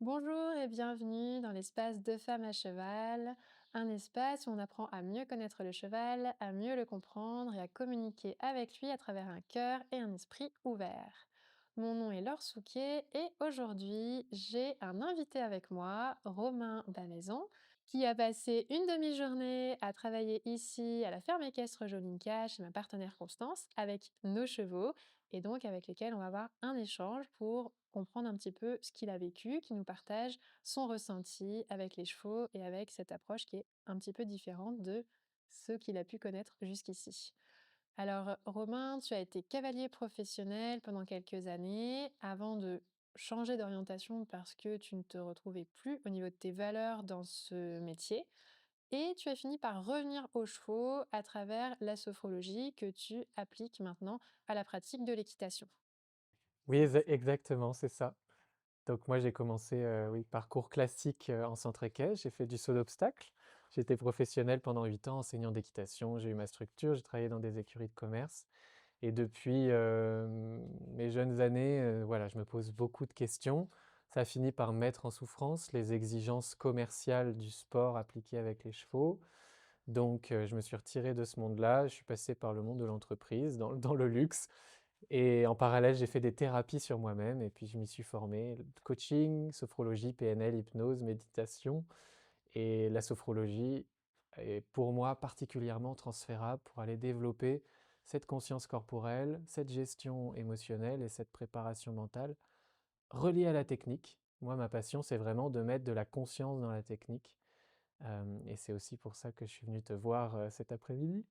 Bonjour et bienvenue dans l'espace de femmes à cheval, un espace où on apprend à mieux connaître le cheval, à mieux le comprendre et à communiquer avec lui à travers un cœur et un esprit ouverts. Mon nom est Laure Souquier et aujourd'hui j'ai un invité avec moi, Romain Damaison, qui a passé une demi-journée à travailler ici à la ferme équestre Jolinka chez ma partenaire Constance avec nos chevaux et donc avec lesquels on va avoir un échange pour comprendre un petit peu ce qu'il a vécu, qui nous partage son ressenti avec les chevaux et avec cette approche qui est un petit peu différente de ce qu'il a pu connaître jusqu'ici. Alors, Romain, tu as été cavalier professionnel pendant quelques années avant de changer d'orientation parce que tu ne te retrouvais plus au niveau de tes valeurs dans ce métier. Et tu as fini par revenir aux chevaux à travers la sophrologie que tu appliques maintenant à la pratique de l'équitation. Oui, exactement, c'est ça. Donc moi, j'ai commencé, oui, parcours classique, en centre équestre. J'ai fait du saut d'obstacle. J'étais professionnel pendant 8 ans, enseignant d'équitation. J'ai eu ma structure, j'ai travaillé dans des écuries de commerce et depuis, mes jeunes années, voilà, je me pose beaucoup de questions. Ça a fini par mettre en souffrance les exigences commerciales du sport appliqué avec les chevaux. Donc je me suis retiré de ce monde-là. Je suis passé par le monde de l'entreprise, dans le luxe et en parallèle, j'ai fait des thérapies sur moi-même et puis je m'y suis formé. Coaching, sophrologie, PNL, hypnose, méditation. Et la sophrologie est pour moi particulièrement transférable pour aller développer cette conscience corporelle, cette gestion émotionnelle et cette préparation mentale reliée à la technique. Moi, ma passion, c'est vraiment de mettre de la conscience dans la technique. Et c'est aussi pour ça que je suis venu te voir cet après-midi.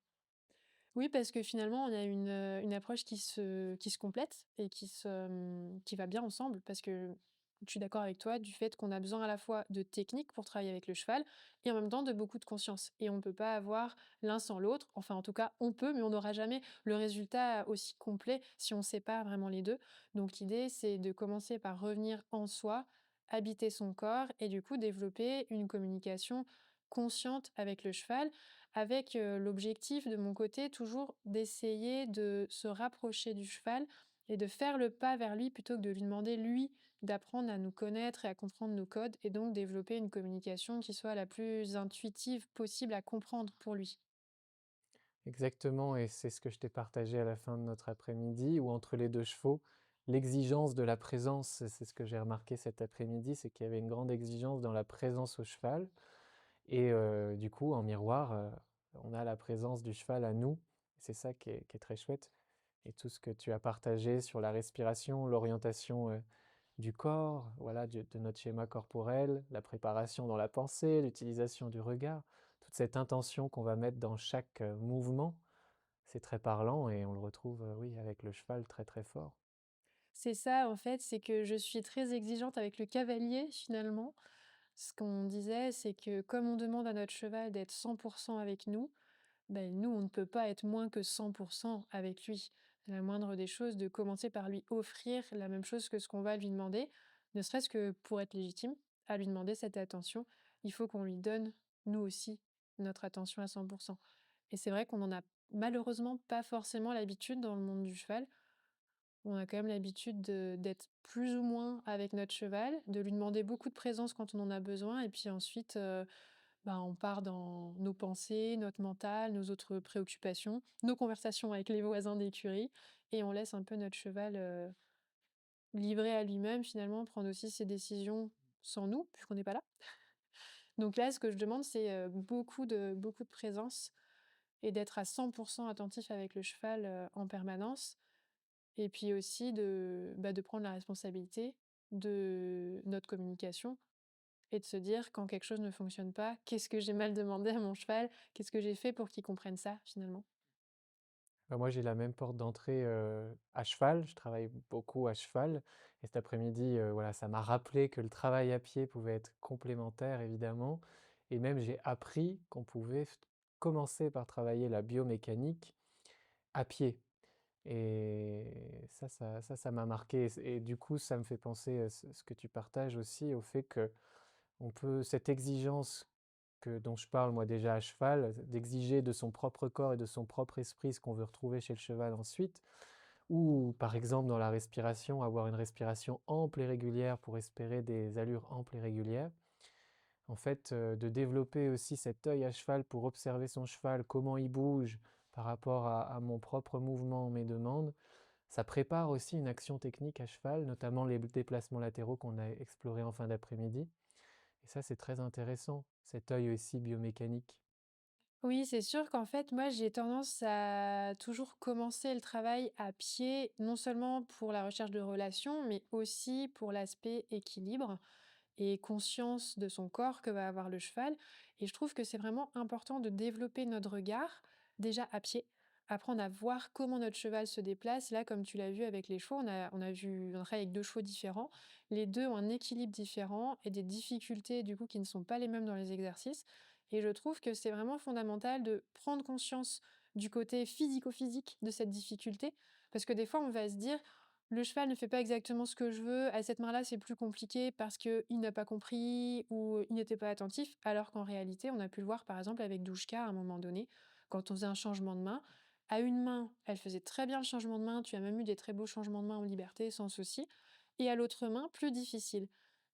Oui, parce que finalement, on a une approche qui se complète et qui va bien ensemble parce que je suis d'accord avec toi du fait qu'on a besoin à la fois de technique pour travailler avec le cheval et en même temps de beaucoup de conscience. Et on ne peut pas avoir l'un sans l'autre. Enfin, en tout cas, on peut, mais on n'aura jamais le résultat aussi complet si on sépare vraiment les deux. Donc l'idée, c'est de commencer par revenir en soi, habiter son corps et du coup développer une communication consciente avec le cheval avec, l'objectif de mon côté toujours d'essayer de se rapprocher du cheval et de faire le pas vers lui plutôt que de lui demander lui d'apprendre à nous connaître et à comprendre nos codes et donc développer une communication qui soit la plus intuitive possible à comprendre pour lui. Exactement, et c'est ce que je t'ai partagé à la fin de notre après-midi, où entre les deux chevaux, l'exigence de la présence, c'est ce que j'ai remarqué cet après-midi, c'est qu'il y avait une grande exigence dans la présence au cheval, et du coup, en miroir, on a la présence du cheval à nous, c'est ça qui est très chouette, et tout ce que tu as partagé sur la respiration, l'orientation du corps, voilà, de notre schéma corporel, la préparation dans la pensée, l'utilisation du regard, toute cette intention qu'on va mettre dans chaque mouvement, c'est très parlant et on le retrouve, oui, avec le cheval très très fort. C'est ça en fait, c'est que je suis très exigeante avec le cavalier finalement. Ce qu'on disait, c'est que comme on demande à notre cheval d'être 100 avec nous, ben, nous, on ne peut pas être moins que 100 avec lui. La moindre des choses, de commencer par lui offrir la même chose que ce qu'on va lui demander, ne serait-ce que pour être légitime à lui demander cette attention, il faut qu'on lui donne, nous aussi, notre attention à 100. Et c'est vrai qu'on n'en a malheureusement pas forcément l'habitude dans le monde du cheval. On a quand même l'habitude d'être plus ou moins avec notre cheval, de lui demander beaucoup de présence quand on en a besoin, et puis ensuite, bah, on part dans nos pensées, notre mental, nos autres préoccupations, nos conversations avec les voisins d'écurie et on laisse un peu notre cheval, livré à lui-même finalement, prendre aussi ses décisions sans nous, puisqu'on n'est pas là. Donc là, ce que je demande, c'est, beaucoup de présence et d'être à 100 attentif avec le cheval, en permanence et puis aussi de prendre la responsabilité de notre communication et de se dire quand quelque chose ne fonctionne pas: «Qu'est-ce que j'ai mal demandé à mon cheval? Qu'est-ce que j'ai fait pour qu'il comprenne ça finalement?» Bah, moi, j'ai la même porte d'entrée à cheval, je travaille beaucoup à cheval, et cet après-midi, voilà, ça m'a rappelé que le travail à pied pouvait être complémentaire, évidemment, et même j'ai appris qu'on pouvait commencer par travailler la biomécanique à pied. Et ça m'a marqué et du coup, ça me fait penser à ce que tu partages aussi au fait que on peut cette exigence dont je parle moi déjà à cheval, d'exiger de son propre corps et de son propre esprit ce qu'on veut retrouver chez le cheval ensuite, ou par exemple dans la respiration, avoir une respiration ample et régulière pour espérer des allures amples et régulières. En fait, de développer aussi cet œil à cheval pour observer son cheval, comment il bouge par rapport à mon propre mouvement, mes demandes, ça prépare aussi une action technique à cheval, notamment les déplacements latéraux qu'on a explorés en fin d'après-midi. Et ça, c'est très intéressant, cet œil aussi biomécanique. Oui, c'est sûr qu'en fait, moi, j'ai tendance à toujours commencer le travail à pied, non seulement pour la recherche de relations, mais aussi pour l'aspect équilibre et conscience de son corps que va avoir le cheval. Et je trouve que c'est vraiment important de développer notre regard déjà à pied, apprendre à voir comment notre cheval se déplace. Là, comme tu l'as vu avec les chevaux, on travaille avec deux chevaux différents. Les deux ont un équilibre différent et des difficultés du coup qui ne sont pas les mêmes dans les exercices. Et je trouve que c'est vraiment fondamental de prendre conscience du côté physico-physique de cette difficulté, parce que des fois, on va se dire, le cheval ne fait pas exactement ce que je veux, à cette main-là, c'est plus compliqué parce qu'il n'a pas compris ou il n'était pas attentif, alors qu'en réalité, on a pu le voir par exemple avec Douchka à un moment donné, quand on faisait un changement de main. À une main, elle faisait très bien le changement de main, tu as même eu des très beaux changements de main en liberté sans souci, et à l'autre main, plus difficile.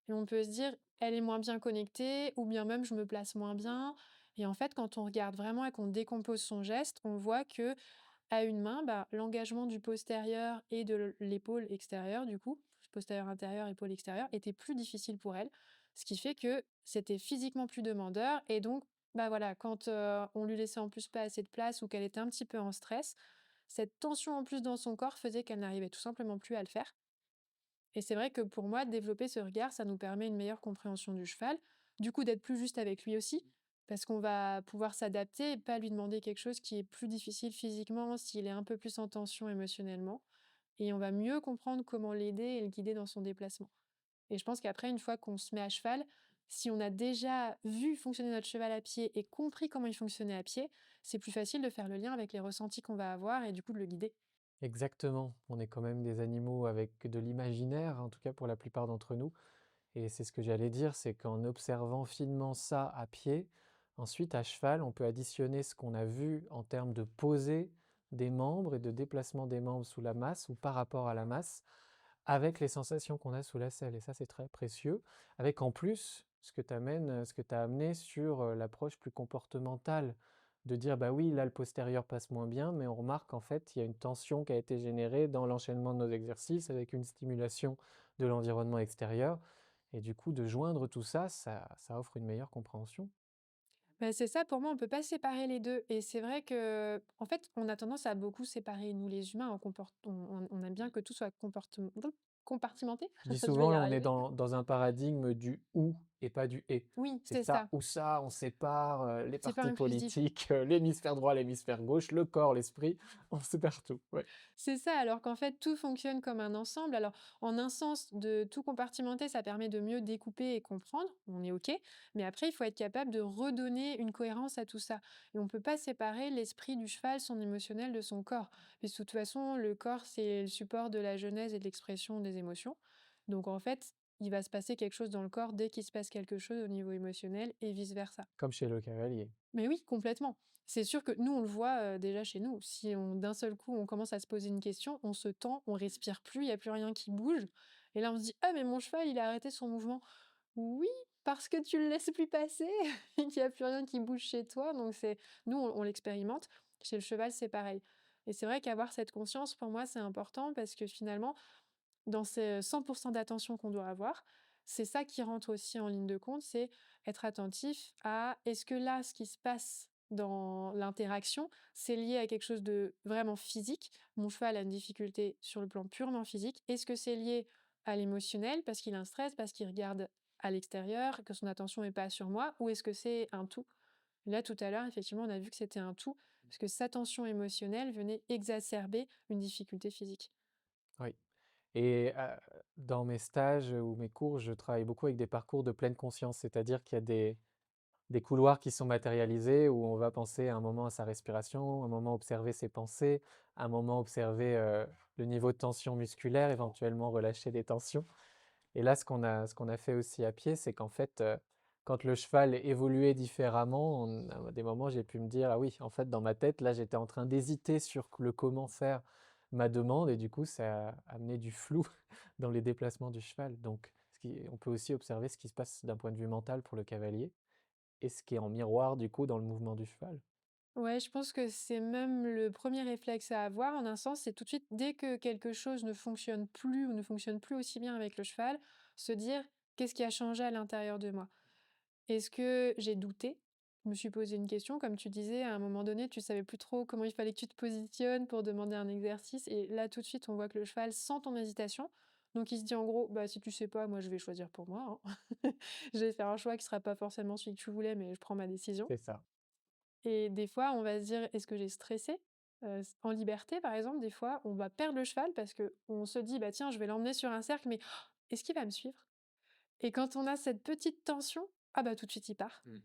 Et on peut se dire, elle est moins bien connectée, ou bien même je me place moins bien. Et en fait, quand on regarde vraiment et qu'on décompose son geste, on voit que à une main, bah, l'engagement du postérieur et de l'épaule extérieure, du coup, postérieur intérieur, épaule extérieure, était plus difficile pour elle. Ce qui fait que c'était physiquement plus demandeur. Et donc, bah voilà, quand on lui laissait en plus pas assez de place ou qu'elle était un petit peu en stress, cette tension en plus dans son corps faisait qu'elle n'arrivait tout simplement plus à le faire. Et c'est vrai que pour moi, développer ce regard, ça nous permet une meilleure compréhension du cheval, du coup d'être plus juste avec lui aussi, parce qu'on va pouvoir s'adapter et pas lui demander quelque chose qui est plus difficile physiquement s'il est un peu plus en tension émotionnellement. Et on va mieux comprendre comment l'aider et le guider dans son déplacement. Et je pense qu'après, une fois qu'on se met à cheval, si on a déjà vu fonctionner notre cheval à pied et compris comment il fonctionnait à pied, c'est plus facile de faire le lien avec les ressentis qu'on va avoir et du coup de le guider. Exactement, on est quand même des animaux avec de l'imaginaire, en tout cas pour la plupart d'entre nous. Et c'est ce que j'allais dire, c'est qu'en observant finement ça à pied, ensuite à cheval, on peut additionner ce qu'on a vu en termes de posée des membres et de déplacement des membres sous la masse ou par rapport à la masse, avec les sensations qu'on a sous la selle. Et ça, c'est très précieux. Avec en plus ce que tu as amené sur l'approche plus comportementale, de dire, bah oui, là, le postérieur passe moins bien, mais on remarque qu'en fait, il y a une tension qui a été générée dans l'enchaînement de nos exercices avec une stimulation de l'environnement extérieur. Et du coup, de joindre tout ça, ça offre une meilleure compréhension. Bah, c'est ça, pour moi, on peut pas séparer les 2. Et c'est vrai que, en fait, on a tendance à beaucoup séparer, nous les humains, on aime bien que tout soit compartimenté, Je dis je vais souvent, y là, on est arriver. dans un paradigme du ou et pas du et. Oui, C'est c'est ça ça, ou ça, on sépare les c'est pas partis inclusif. politiques, l'hémisphère droit, l'hémisphère gauche, le corps, l'esprit, on sépare tout. Ouais. C'est ça, alors qu'en fait, tout fonctionne comme un ensemble. Alors, en un sens, de tout compartimenter, ça permet de mieux découper et comprendre, on est OK. Mais après, il faut être capable de redonner une cohérence à tout ça. Et on ne peut pas séparer l'esprit du cheval, son émotionnel de son corps. Puisque de toute façon, le corps, c'est le support de la genèse et de l'expression des émotions. Donc, en fait, il va se passer quelque chose dans le corps dès qu'il se passe quelque chose au niveau émotionnel et vice-versa. Comme chez le cavalier. Mais oui, complètement. C'est sûr que nous, on le voit, déjà chez nous. Si on d'un seul coup, on commence à se poser une question, on se tend, on respire plus, il y a plus rien qui bouge et là, on se dit: «Ah mais mon cheval, il a arrêté son mouvement». Oui, parce que tu le laisses plus passer et qu'il y a plus rien qui bouge chez toi, donc c'est nous, on l'expérimente. Chez le cheval, c'est pareil et c'est vrai qu'avoir cette conscience, pour moi, c'est important parce que finalement, dans ces 100 d'attention qu'on doit avoir, c'est ça qui rentre aussi en ligne de compte, c'est être attentif à est-ce que là, ce qui se passe dans l'interaction, c'est lié à quelque chose de vraiment physique? Mon cheval a une difficulté sur le plan purement physique. Est-ce que c'est lié à l'émotionnel parce qu'il a un stress, parce qu'il regarde à l'extérieur, que son attention est pas sur moi? Ou est-ce que c'est un tout? Là, tout à l'heure, effectivement, on a vu que c'était un tout, parce que sa tension émotionnelle venait exacerber une difficulté physique. Oui. Et dans mes stages ou mes cours, je travaille beaucoup avec des parcours de pleine conscience, c'est-à-dire qu'il y a des couloirs qui sont matérialisés où on va penser un moment à sa respiration, un moment observer ses pensées, un moment observer le niveau de tension musculaire, éventuellement relâcher des tensions. Et là, ce qu'on a fait aussi à pied, c'est qu'en fait, quand le cheval évoluait différemment, à des moments, j'ai pu me dire, ah oui, en fait, dans ma tête, là, j'étais en train d'hésiter sur le comment faire ma demande et du coup, ça a amené du flou dans les déplacements du cheval. Donc on peut aussi observer ce qui se passe d'un point de vue mental pour le cavalier et ce qui est en miroir, du coup, dans le mouvement du cheval. Ouais, je pense que c'est même le premier réflexe à avoir en un sens, c'est tout de suite dès que quelque chose ne fonctionne plus ou ne fonctionne plus aussi bien avec le cheval, se dire: «Qu'est-ce qui a changé à l'intérieur de moi?» Est-ce que j'ai douté? Je me suis posé une question, comme tu disais, à un moment donné, tu savais plus trop comment il fallait que tu te positionnes pour demander un exercice et là, tout de suite, on voit que le cheval sent ton hésitation. Donc il se dit en gros: «Bah, si tu sais pas, moi je vais choisir pour moi, hein. Je vais faire un choix qui sera pas forcément celui que tu voulais, mais je prends ma décision». C'est ça. Et des fois, on va se dire: «Est-ce que j'ai stressé?» S en liberté, par exemple, des fois, on va perdre le cheval parce que on se dit: «Bah, tiens, je vais l'emmener sur un cercle, mais est-ce qu'il va me suivre?» Et quand on a cette petite tension, ah bah, tout de suite, il part. Mmh.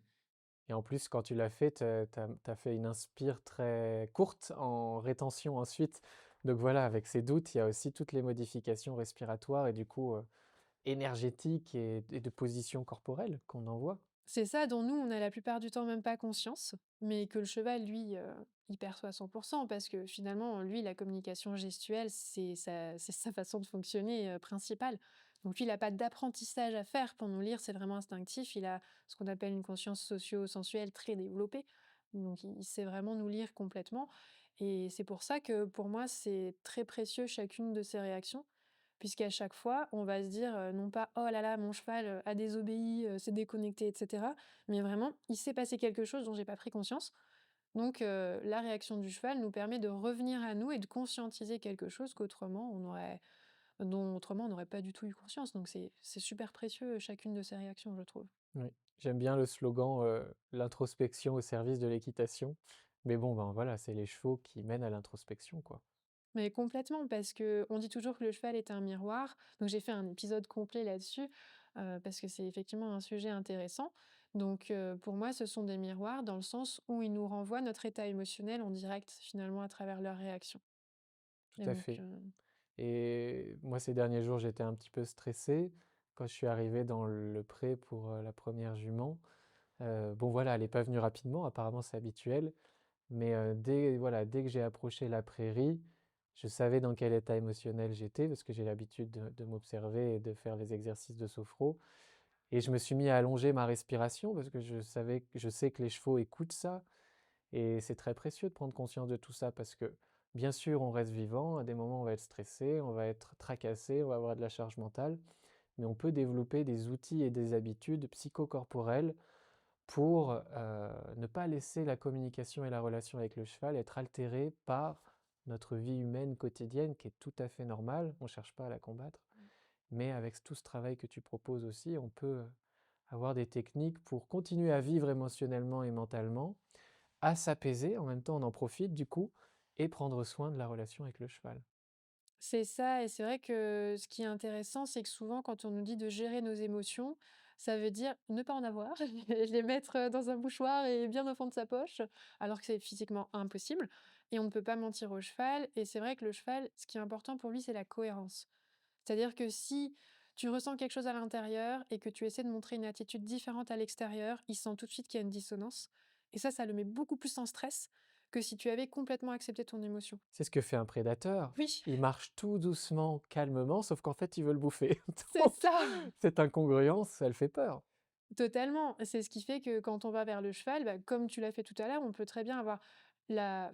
Et en plus, quand tu l'as fait, tu as fait une inspire très courte en rétention ensuite. Donc voilà, avec ces doutes, il y a aussi toutes les modifications respiratoires et du coup, énergétiques et de position corporelle qu'on envoie. C'est ça dont nous, on a la plupart du temps même pas conscience, mais que le cheval, lui, il perçoit à 100 parce que finalement, lui, la communication gestuelle, c'est sa façon de fonctionner, principale. Donc lui, il a pas d'apprentissage à faire pour nous lire, c'est vraiment instinctif. Il a ce qu'on appelle une conscience socio-sensuelle très développée, donc il sait vraiment nous lire complètement et c'est pour ça que, pour moi, c'est très précieux chacune de ses réactions. Puisqu'à chaque fois, on va se dire, non pas: «Oh là là, mon cheval, a désobéi, s'est déconnecté» et cetera, mais vraiment: «Il s'est passé quelque chose dont j'ai pas pris conscience». Donc la réaction du cheval nous permet de revenir à nous et de conscientiser quelque chose dont autrement on n'aurait pas du tout eu conscience. Donc c'est super précieux, chacune de ces réactions, je trouve. Oui. J'aime bien le slogan, «L'introspection au service de l'équitation». Mais bon, ben, voilà, c'est les chevaux qui mènent à l'introspection, quoi. Mais complètement, parce que on dit toujours que le cheval est un miroir. Donc j'ai fait un épisode complet là-dessus, parce que c'est effectivement un sujet intéressant. Donc pour moi, ce sont des miroirs dans le sens où ils nous renvoient notre état émotionnel en direct, finalement, à travers leurs réactions. Tout Et à donc fait. Et moi, ces derniers jours, j'étais un petit peu stressé quand je suis arrivé dans le pré pour, la première jument. Bon voilà, elle est pas venue rapidement, apparemment c'est habituel, mais dès que j'ai approché la prairie, je savais dans quel état émotionnel j'étais parce que j'ai l'habitude de m'observer et de faire les exercices de sophro et je me suis mis à allonger ma respiration parce que je sais que les chevaux écoutent ça et c'est très précieux de prendre conscience de tout ça parce que, bien sûr, on reste vivant, à des moments on va être stressé, on va être tracassé, on va avoir de la charge mentale, mais on peut développer des outils et des habitudes psychocorporelles pour, ne pas laisser la communication et la relation avec le cheval être altérée par notre vie humaine quotidienne qui est tout à fait normale. On ne cherche pas à la combattre, mais avec tout ce travail que tu proposes aussi, on peut, avoir des techniques pour continuer à vivre émotionnellement et mentalement, à s'apaiser, en même temps on en profite du coup et prendre soin de la relation avec le cheval. C'est ça et c'est vrai que ce qui est intéressant, c'est que souvent quand on nous dit de gérer nos émotions, ça veut dire ne pas en avoir, les mettre, dans un mouchoir et bien au fond de sa poche, alors que c'est physiquement impossible et on ne peut pas mentir au cheval et c'est vrai que le cheval, ce qui est important pour lui, c'est la cohérence. C'est-à-dire que si tu ressens quelque chose à l'intérieur et que tu essaies de montrer une attitude différente à l'extérieur, il sent tout de suite qu'il y a une dissonance et ça le met beaucoup plus en stress que si tu avais complètement accepté ton émotion. C'est ce que fait un prédateur. Oui, Il marche tout doucement, calmement, sauf qu'en fait il veut le bouffer. c'est Donc ça! cette incongruence, elle fait peur. Totalement. C'est ce qui fait que quand on va vers le cheval, bah, comme tu l'as fait tout à l'heure, on peut très bien avoir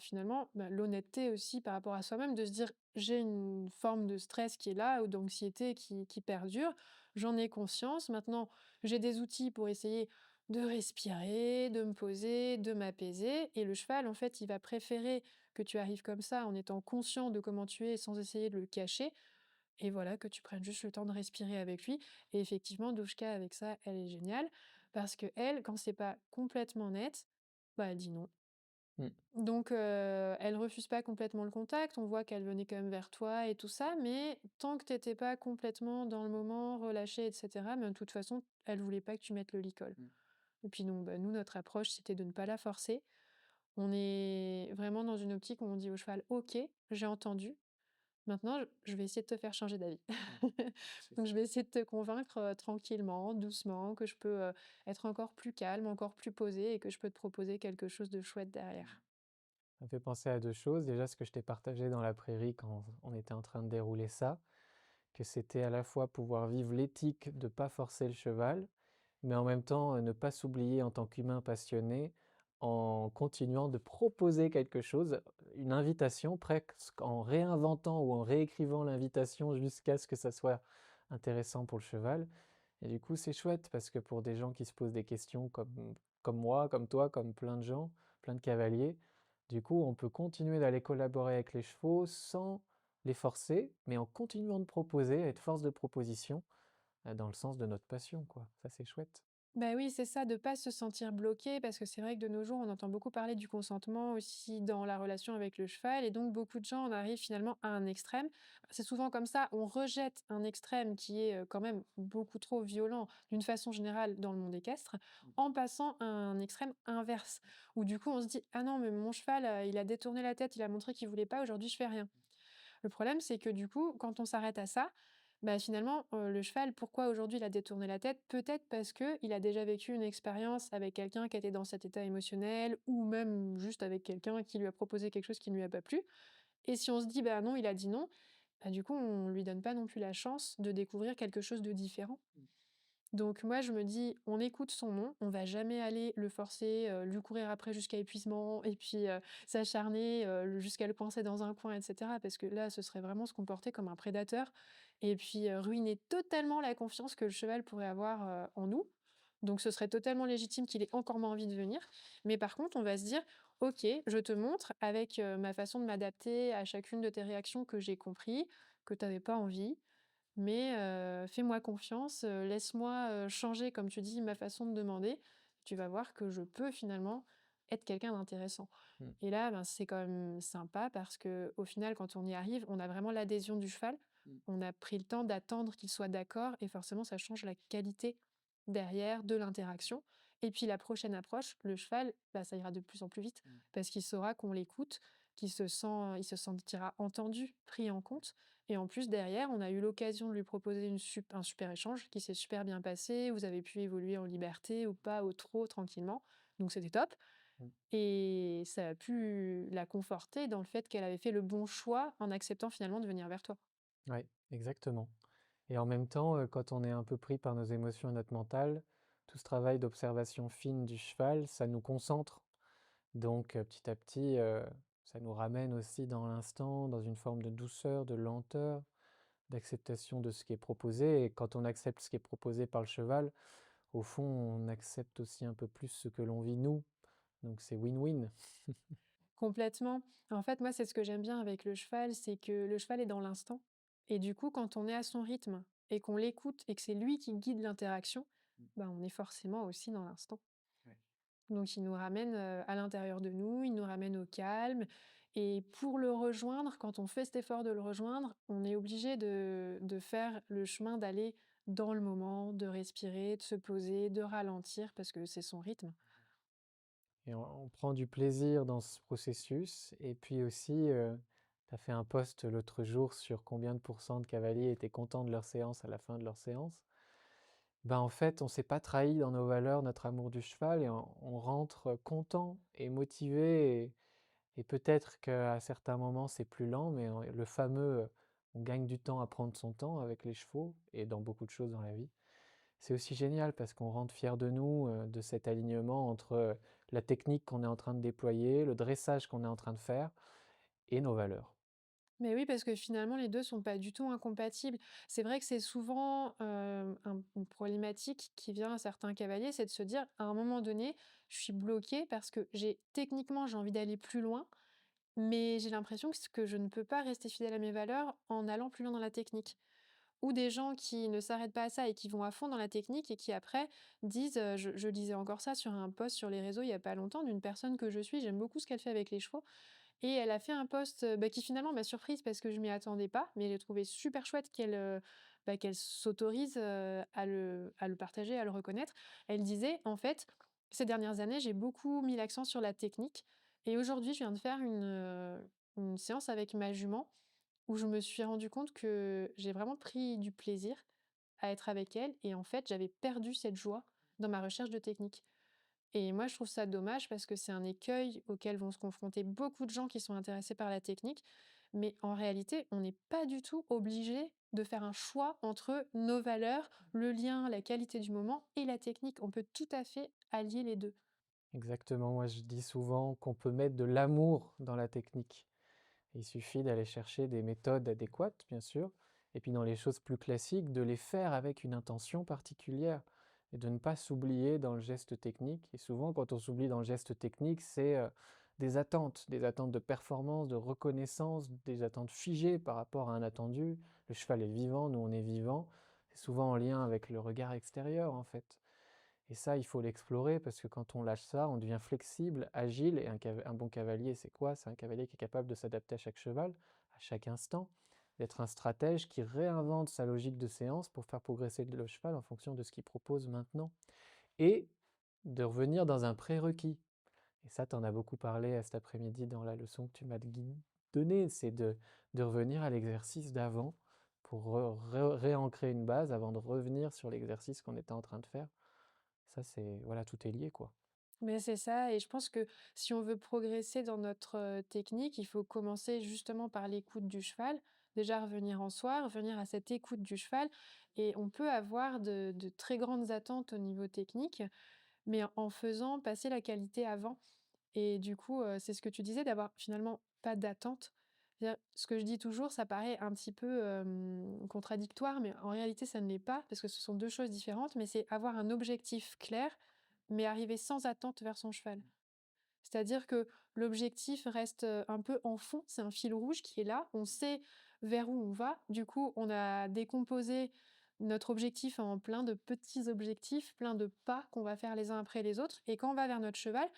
finalement, bah, l'honnêteté aussi par rapport à soi-même de se dire: «J'ai une forme de stress qui est là ou d'anxiété qui perdure, j'en ai conscience. Maintenant, j'ai des outils pour essayer de respirer, de me poser, de m'apaiser» et le cheval, en fait, il va préférer que tu arrives comme ça en étant conscient de comment tu es sans essayer de le cacher et voilà, que tu prennes juste le temps de respirer avec lui et effectivement, Douchka avec ça, elle est géniale parce que elle, quand c'est pas complètement net, bah, elle dit non. Mmh. Donc elle refuse pas complètement le contact, on voit qu'elle venait quand même vers toi et tout ça, mais tant que tu pas complètement dans le moment, relâché et cetera, mais de toute façon, elle voulait pas que tu mettes le licol. Mmh. Et puis non, bah, nous, notre approche, c'était de ne pas la forcer. On est vraiment dans une optique où on dit au cheval: «OK, j'ai entendu, maintenant, je vais essayer de te faire changer d'avis. Mmh. C'est Donc ça. je vais essayer de te convaincre, tranquillement, doucement, que je peux, être encore plus calme, encore plus posée et que je peux te proposer quelque chose de chouette Mmh. derrière. Ça me fait penser à 2 choses. Déjà, ce que je t'ai partagé dans la prairie quand on était en train de dérouler ça, que c'était à la fois pouvoir vivre l'éthique de pas forcer le cheval, mais en même temps, ne pas s'oublier en tant qu'humain passionné, en continuant de proposer quelque chose, une invitation, presque en réinventant ou en réécrivant l'invitation jusqu'à ce que ça soit intéressant pour le cheval. Et du coup, c'est chouette parce que pour des gens qui se posent des questions comme moi, comme toi, comme plein de gens, plein de cavaliers, du coup, on peut continuer d'aller collaborer avec les chevaux sans les forcer, mais en continuant de proposer, être force de proposition, dans le sens de notre passion, quoi. Ça, c'est chouette. Bah oui, c'est ça, de pas se sentir bloqué, parce que c'est vrai que de nos jours, on entend beaucoup parler du consentement aussi dans la relation avec le cheval, et donc beaucoup de gens en arrivent finalement à un extrême. C'est souvent comme ça, on rejette un extrême qui est quand même beaucoup trop violent d'une façon générale dans le monde équestre, en passant à un extrême inverse, où du coup on se dit: «Ah non, mais mon cheval, il a détourné la tête, il a montré qu'il voulait pas, aujourd'hui je fais rien». Le problème, c'est que du coup, quand on s'arrête à ça, bah, finalement, le cheval, pourquoi aujourd'hui il a détourné la tête? Peut-être parce que il a déjà vécu une expérience avec quelqu'un qui était dans cet état émotionnel ou même juste avec quelqu'un qui lui a proposé quelque chose qui ne lui a pas plu et si on se dit: «Bah, non, il a dit non», bah, du coup, on lui donne pas non plus la chance de découvrir quelque chose de différent. Donc moi, je me dis: «On écoute son non, on va jamais aller le forcer, lui courir après jusqu'à épuisement et puis, s'acharner, jusqu'à le coincer dans un coin et cetera». Parce que là, ce serait vraiment se comporter comme un prédateur et puis, ruiner totalement la confiance que le cheval pourrait avoir, en nous. Donc ce serait totalement légitime qu'il ait encore moins envie de venir. Mais par contre, on va se dire: «OK, je te montre avec, ma façon de m'adapter à chacune de tes réactions que j'ai compris que tu avais pas envie. Mais fais-moi confiance, laisse-moi, changer, comme tu dis, ma façon de demander. Tu vas voir que je peux finalement être quelqu'un d'intéressant Mmh. et là, ben, c'est quand même sympa parce que au final, quand on y arrive, on a vraiment l'adhésion du cheval. On a pris le temps d'attendre qu'il soit d'accord et forcément, ça change la qualité derrière de l'interaction et puis la prochaine approche, le cheval, bah, ça ira de plus en plus vite parce qu'il saura qu'on l'écoute, il se sentira entendu, pris en compte et en plus, derrière, on a eu l'occasion de lui proposer un super échange qui s'est super bien passé. Vous avez pu évoluer en liberté ou pas, au trot, tranquillement. Donc c'était top. Mmh. Et ça a pu la conforter dans le fait qu'elle avait fait le bon choix en acceptant finalement de venir vers toi. Ouais, exactement. Et en même temps, quand on est un peu pris par nos émotions et notre mental, tout ce travail d'observation fine du cheval, ça nous concentre. Donc, petit à petit, ça nous ramène aussi dans l'instant, dans une forme de douceur, de lenteur, d'acceptation de ce qui est proposé. Et quand on accepte ce qui est proposé par le cheval, au fond, on accepte aussi un peu plus ce que l'on vit nous. Donc c'est win-win. Complètement. En fait, moi, c'est ce que j'aime bien avec le cheval, c'est que le cheval est dans l'instant. Et du coup, quand on est à son rythme et qu'on l'écoute et que c'est lui qui guide l'interaction, bah, on est forcément aussi dans l'instant. Donc il nous ramène, à l'intérieur de nous, il nous ramène au calme et pour le rejoindre, quand on fait cet effort de le rejoindre, on est obligé de faire le chemin d'aller dans le moment, de respirer, de se poser, de ralentir parce que c'est son rythme. Et on prend du plaisir dans ce processus. Et puis aussi, tu as fait un post l'autre jour sur combien de pourcents de cavaliers étaient contents de leur séance à la fin de leur séance. Ben, en fait, on s'est pas trahi dans nos valeurs, notre amour du cheval, et on rentre content et motivé. Et peut-être qu'à certains moments, c'est plus lent, mais le fameux on gagne du temps à prendre son temps avec les chevaux et dans beaucoup de choses dans la vie. C'est aussi génial parce qu'on rentre fier de nous, de cet alignement entre la technique qu'on est en train de déployer, le dressage qu'on est en train de faire et nos valeurs. Mais oui, parce que finalement, les 2 sont pas du tout incompatibles. C'est vrai que c'est souvent, une problématique qui vient à certains cavaliers, c'est de se dire: «À un moment donné, je suis bloqué parce que j'ai envie d'aller plus loin, mais j'ai l'impression que je ne peux pas rester fidèle à mes valeurs en allant plus loin dans la technique». Ou des gens qui ne s'arrêtent pas à ça et qui vont à fond dans la technique et qui après disent, je lisais encore ça sur un post sur les réseaux il y a pas longtemps d'une personne que je suis, j'aime beaucoup ce qu'elle fait avec les chevaux et elle a fait un post, bah, qui finalement m'a surprise parce que je m'y attendais pas, mais j'ai trouvé super chouette qu'elle s'autorise, à le partager, à le reconnaître. Elle disait: «En fait, ces dernières années, j'ai beaucoup mis l'accent sur la technique et aujourd'hui, je viens de faire une séance avec ma jument où je me suis rendu compte que j'ai vraiment pris du plaisir à être avec elle et en fait, j'avais perdu cette joie dans ma recherche de technique. Et moi, je trouve ça dommage parce que c'est un écueil auquel vont se confronter beaucoup de gens qui sont intéressés par la technique. Mais en réalité, on n'est pas du tout obligé de faire un choix entre nos valeurs, le lien, la qualité du moment et la technique. On peut tout à fait allier les 2. Exactement, moi je dis souvent qu'on peut mettre de l'amour dans la technique. Il suffit d'aller chercher des méthodes adéquates, bien sûr, et puis dans les choses plus classiques, de les faire avec une intention particulière et de ne pas s'oublier dans le geste technique. Et souvent, quand on s'oublie dans le geste technique, c'est des attentes de performance, de reconnaissance, des attentes figées par rapport à un attendu. Le cheval est vivant, nous on est vivant. C'est souvent en lien avec le regard extérieur, en fait. Et ça, il faut l'explorer parce que quand on lâche ça, on devient flexible, agile. Et un bon cavalier, c'est quoi? C'est un cavalier qui est capable de s'adapter à chaque cheval, à chaque instant, d'être un stratège qui réinvente sa logique de séance pour faire progresser le cheval en fonction de ce qu'il propose maintenant. Et de revenir dans un prérequis. Et ça, tu en as beaucoup parlé cet après-midi dans la leçon que tu m'as donnée, c'est de revenir à l'exercice d'avant pour réancrer une base avant de revenir sur l'exercice qu'on était en train de faire. Ça, c'est, voilà, tout est lié, quoi. Mais c'est ça et je pense que si on veut progresser dans notre, technique, il faut commencer justement par l'écoute du cheval. Déjà revenir en soi, revenir à cette écoute du cheval et on peut avoir de très grandes attentes au niveau technique, mais en faisant passer la qualité avant et du coup, c'est ce que tu disais d'avoir finalement pas d'attente. C'est-à-dire, ce que je dis toujours, ça paraît un petit peu, contradictoire, mais en réalité ça ne l'est pas parce que ce sont 2 choses différentes, mais c'est avoir un objectif clair, mais arriver sans attente vers son cheval. C'est-à-dire que l'objectif reste, un peu en fond, c'est un fil rouge qui est là, on sait vers où on va. Du coup, on a décomposé notre objectif en plein de petits objectifs, plein de pas qu'on va faire les uns après les autres et quand on va vers notre cheval,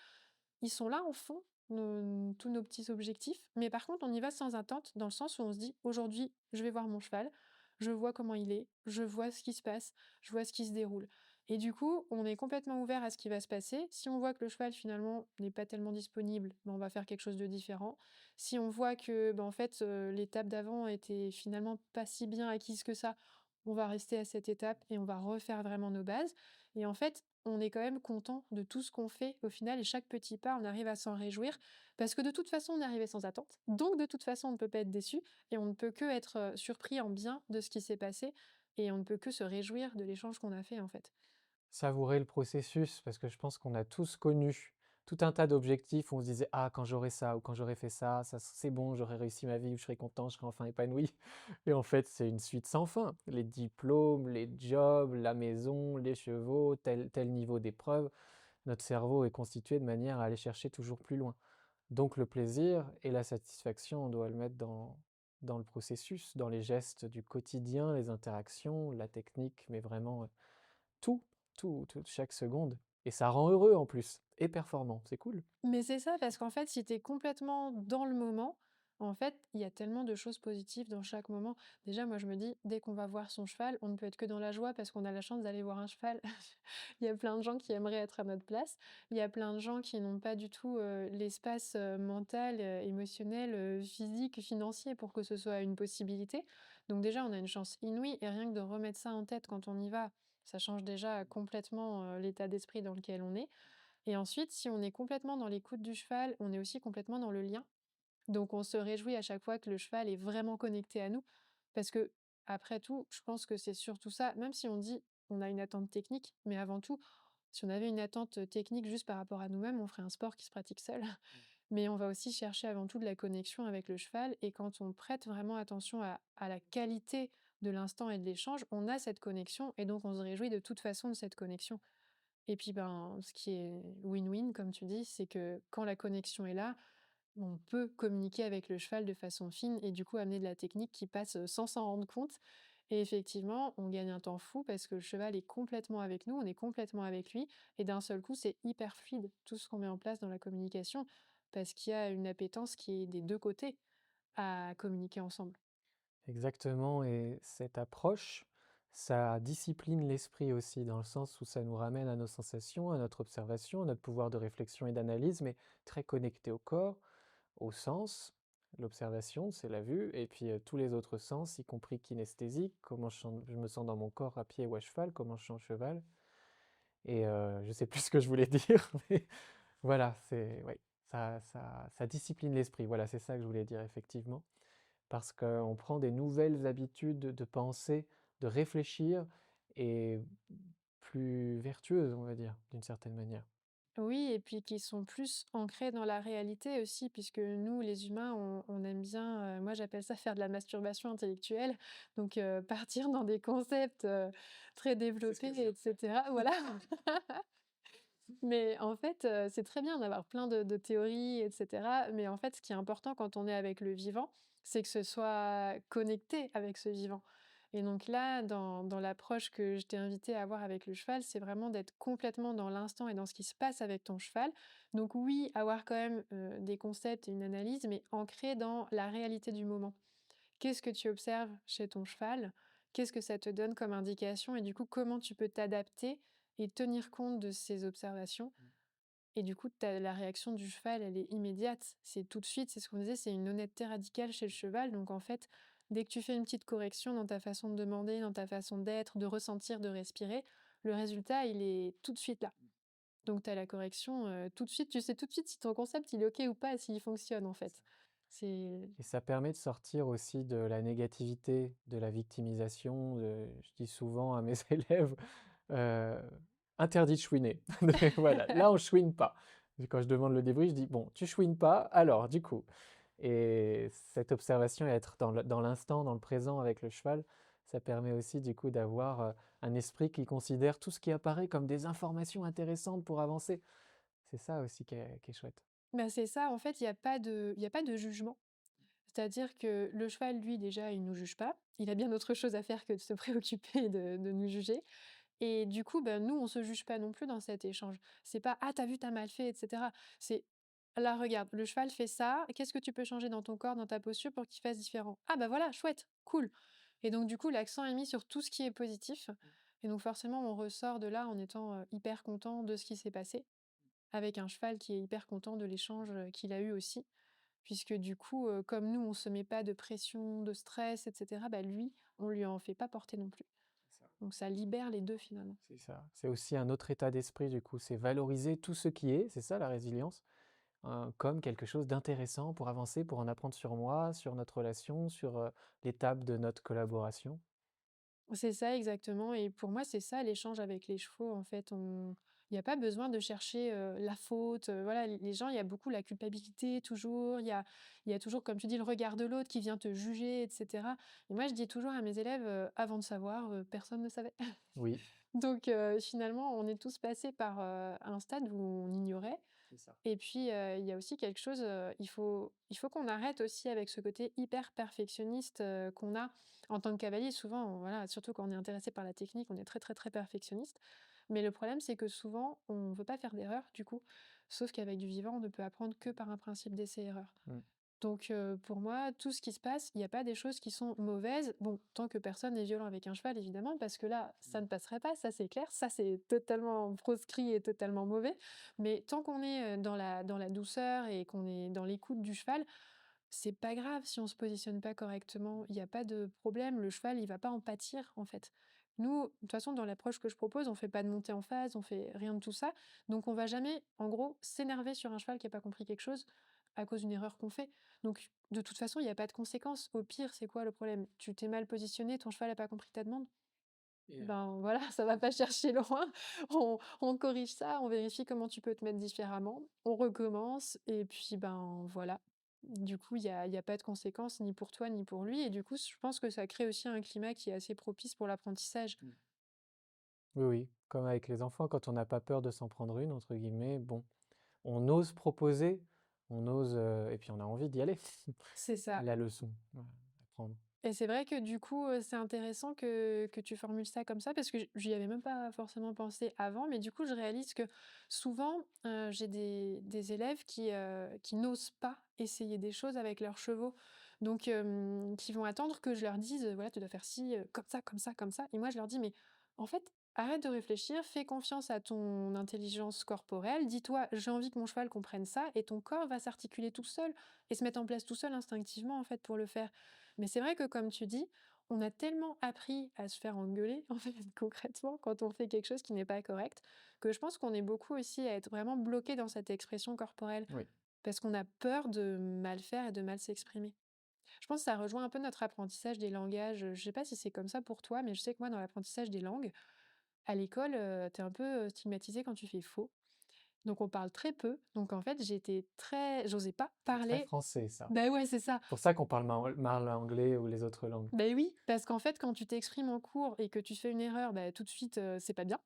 ils sont là en fond, tous nos petits objectifs, mais par contre, on y va sans attente, dans le sens où on se dit: «Aujourd'hui, je vais voir mon cheval, je vois comment il est, je vois ce qui se passe, je vois ce qui se déroule» et du coup, on est complètement ouvert à ce qui va se passer. Si on voit que le cheval, finalement, n'est pas tellement disponible, ben, on va faire quelque chose de différent. Si on voit que, ben, en fait, l'étape d'avant était finalement pas si bien acquise que ça, on va rester à cette étape et on va refaire vraiment nos bases et en fait, on est quand même content de tout ce qu'on fait au final et chaque petit pas, on arrive à s'en réjouir parce que de toute façon, on est arrivé sans attente. Donc de toute façon, on ne peut pas être déçu et on ne peut que être, surpris en bien de ce qui s'est passé et on ne peut que se réjouir de l'échange qu'on a fait, en fait. Savourer le processus, parce que je pense qu'on a tous connu tout un tas d'objectifs où on se disait: «Ah, quand j'aurai ça ou quand j'aurai fait ça, ça c'est bon, j'aurai réussi ma vie ou je serai content, je serai enfin épanoui». Et en fait, c'est une suite sans fin. Les diplômes, les jobs, la maison, les chevaux, tel niveau d'épreuve. Notre cerveau est constitué de manière à aller chercher toujours plus loin. Donc le plaisir et la satisfaction, on doit le mettre dans le processus, dans les gestes du quotidien, les interactions, la technique, mais vraiment, tout, chaque seconde. Et ça rend heureux en plus, et performant, c'est cool. Mais c'est ça, parce qu'en fait, si tu es complètement dans le moment, en fait, il y a tellement de choses positives dans chaque moment. Déjà, moi, je me dis, dès qu'on va voir son cheval, on ne peut être que dans la joie parce qu'on a la chance d'aller voir un cheval. Il y a plein de gens qui aimeraient être à notre place. Il y a plein de gens qui n'ont pas du tout l'espace mental, émotionnel, physique, financier pour que ce soit une possibilité. Donc déjà, on a une chance inouïe et rien que de remettre ça en tête quand on y va, ça change déjà complètement l'état d'esprit dans lequel on est. Et ensuite, si on est complètement dans l'écoute du cheval, on est aussi complètement dans le lien. Donc on se réjouit à chaque fois que le cheval est vraiment connecté à nous. Parce que, après tout, je pense que c'est surtout ça, même si on dit on a une attente technique, mais avant tout, si on avait une attente technique juste par rapport à nous-mêmes, on ferait un sport qui se pratique seul. Mais on va aussi chercher avant tout de la connexion avec le cheval. Et quand on prête vraiment attention à la qualité de l'instant et de l'échange, on a cette connexion et donc on se réjouit de toute façon de cette connexion. Et puis, ben, ce qui est win-win, comme tu dis, c'est que quand la connexion est là, on peut communiquer avec le cheval de façon fine et du coup amener de la technique qui passe sans s'en rendre compte. Et effectivement, on gagne un temps fou parce que le cheval est complètement avec nous, on est complètement avec lui. Et d'un seul coup, c'est hyper fluide tout ce qu'on met en place dans la communication parce qu'il y a une appétence qui est des deux côtés à communiquer ensemble. Exactement, et cette approche, ça discipline l'esprit aussi, dans le sens où ça nous ramène à nos sensations, à notre observation, à notre pouvoir de réflexion et d'analyse, mais très connecté au corps, au sens. L'observation, c'est la vue, et puis tous les autres sens, y compris kinesthésique, comment je me sens dans mon corps à pied ou à cheval, comment je sens cheval. et je sais plus ce que je voulais dire, mais voilà, c'est oui, ça discipline l'esprit. Voilà, c'est ça que je voulais dire effectivement, parce qu'on prend des nouvelles habitudes de penser, de réfléchir et plus vertueuses, on va dire, d'une certaine manière. Oui et puis qui sont plus ancrés dans la réalité aussi puisque nous les humains on aime bien, moi j'appelle ça faire de la masturbation intellectuelle donc partir dans des concepts, très C'est ce développés que je viens et de faire. cetera. Voilà. Mais en fait, c'est très bien d'avoir plein de théories et cetera, mais en fait, ce qui est important quand on est avec le vivant, c'est que ce soit connecté avec ce vivant et donc là, dans l'approche que je t'ai invité à avoir avec le cheval, c'est vraiment d'être complètement dans l'instant et dans ce qui se passe avec ton cheval. Donc oui, avoir quand même, des concepts et une analyse, mais ancrés dans la réalité du moment. Qu'est-ce que tu observes chez ton cheval? Qu'est-ce que ça te donne comme indication? Et du coup, comment tu peux t'adapter et tenir compte de ces observations? Et du coup, tu la réaction du cheval, elle est immédiate. C'est tout de suite, c'est ce qu'on disait, c'est une honnêteté radicale chez le cheval. Donc en fait, dès que tu fais une petite correction dans ta façon de demander, dans ta façon d'être, de ressentir, de respirer, le résultat, il est tout de suite là. Donc tu as la correction, tout de suite, tu sais tout de suite si ton concept, il est OK ou pas, s'il fonctionne en C'est fait. ça. C'est Et ça permet de sortir aussi de la négativité, de la victimisation, je dis souvent à mes élèves, heu: «Interdit de chouiner». Voilà, là on chouine pas. Et quand je demande le débrief, je dis: «Bon, tu chouines pas, alors du coup?» Et cette observation et être dans l'instant, dans le présent avec le cheval, ça permet aussi du coup d'avoir, un esprit qui considère tout ce qui apparaît comme des informations intéressantes pour avancer. C'est ça aussi qui est chouette. bah, c'est ça, en fait, il y a pas de jugement. C'est-à-dire que le cheval, lui, déjà, il nous juge pas. Il a bien autre chose à faire que de se préoccuper de nous juger. Et du coup, ben, nous, on se juge pas non plus dans cet échange. C'est pas: «Ah, t'as vu, t'as mal fait» et cetera. C'est: «Là, regarde, le cheval fait ça, qu'est-ce que tu peux changer dans ton corps, dans ta posture pour qu'il fasse différent?» «Ah bah, voilà, chouette, cool» et donc du coup, l'accent est mis sur tout ce qui est positif et donc forcément, on ressort de là en étant, hyper content de ce qui s'est passé, avec un cheval qui est hyper content de l'échange, qu'il a eu aussi. Puisque du coup, comme nous, on se met pas de pression, de stress et cetera, bah, lui, on lui en fait pas porter non plus. C'est ça. Donc ça libère les 2 finalement. C'est ça. C'est aussi un autre état d'esprit du coup, c'est valoriser tout ce qui est, c'est ça la résilience, comme quelque chose d'intéressant pour avancer, pour en apprendre sur moi, sur notre relation, sur, l'étape de notre collaboration. C'est ça exactement et pour moi, c'est ça l'échange avec les chevaux en fait. Il y a pas besoin de chercher, la faute, voilà, les gens, il y a beaucoup la culpabilité toujours, il y a toujours, comme tu dis, le regard de l'autre qui vient te juger et cetera et moi, je dis toujours à mes élèves, «Avant de savoir, personne ne savait». Oui, Donc finalement, on est tous passés par, un stade où on ignorait. c'est ça. Et puis, il y a aussi quelque chose, il faut qu'on arrête aussi avec ce côté hyper perfectionniste, qu'on a en tant que cavalier. Souvent, voilà, surtout quand on est intéressé par la technique, on est très, très, très perfectionniste. Mais le problème, c'est que souvent, on ne veut pas faire d'erreur, du coup. Sauf qu'avec du vivant, on ne peut apprendre que par un principe d'essai-erreur. Mmh. Donc pour moi, tout ce qui se passe, il n'y a pas des choses qui sont mauvaises. Bon, tant que personne n'est violent avec un cheval, évidemment, parce que là, ça Mmh. ne passerait pas, ça c'est clair. Ça, c'est totalement proscrit et totalement mauvais. Mais tant qu'on est, dans la douceur et qu'on est dans l'écoute du cheval, c'est pas grave si on se positionne pas correctement. Il y a pas de problème, le cheval, il va pas en pâtir, en fait. Nous, de toute façon, dans l'approche que je propose, on fait pas de montée en phase, on fait rien de tout ça. Donc on va jamais, en gros, s'énerver sur un cheval qui a pas compris quelque chose à cause d'une erreur qu'on fait. Donc de toute façon, il y a pas de conséquences. Au pire, c'est quoi le problème? Tu t'es mal positionné, ton cheval a pas compris ta demande? Et Ben voilà, ça va pas chercher loin. On corrige ça, on vérifie comment tu peux te mettre différemment, on recommence et puis, ben, voilà. Du coup, il y a pas de conséquences ni pour toi ni pour lui et du coup, je pense que ça crée aussi un climat qui est assez propice pour l'apprentissage. mmh. Oui, oui, comme avec les enfants, quand on n'a pas peur de «s'en prendre une» entre guillemets, bon, on ose proposer, on ose, et puis on a envie d'y aller. C'est ça. La leçon, voilà, apprendre. Et c'est vrai que du coup, c'est intéressant que tu formules ça comme ça parce que j'y avais même pas forcément pensé avant, mais du coup, je réalise que souvent, j'ai des élèves qui n'osent pas essayer des choses avec leurs chevaux. Donc qui vont attendre que je leur dise, «Voilà, tu dois faire ci, comme ça, comme ça, comme ça» et moi je leur dis: «Mais en fait, arrête de réfléchir, fais confiance à ton intelligence corporelle, dis-toi: "J'ai envie que mon cheval comprenne ça" et ton corps va s'articuler tout seul et se mettre en place tout seul instinctivement, en fait, pour le faire». Mais c'est vrai que comme tu dis, on a tellement appris à se faire engueuler, en fait, concrètement, quand on fait quelque chose qui n'est pas correct, que je pense qu'on est beaucoup aussi à être vraiment bloqué dans cette expression corporelle, Oui, parce qu'on a peur de mal faire et de mal s'exprimer. Je pense que ça rejoint un peu notre apprentissage des langages, je sais pas si c'est comme ça pour toi, mais je sais que moi, dans l'apprentissage des langues, à l'école, tu un peu, stigmatisé quand tu fais faux. Donc on parle très peu, donc en fait, j'étais très j'osais pas c'est très parler. français ça. Bah ouais, c'est ça. Pour ça qu'on parle mal anglais ou les autres langues. Ben oui, parce qu'en fait, quand tu t'exprimes en cours et que tu fais une erreur, bah, tout de suite, c'est pas bien.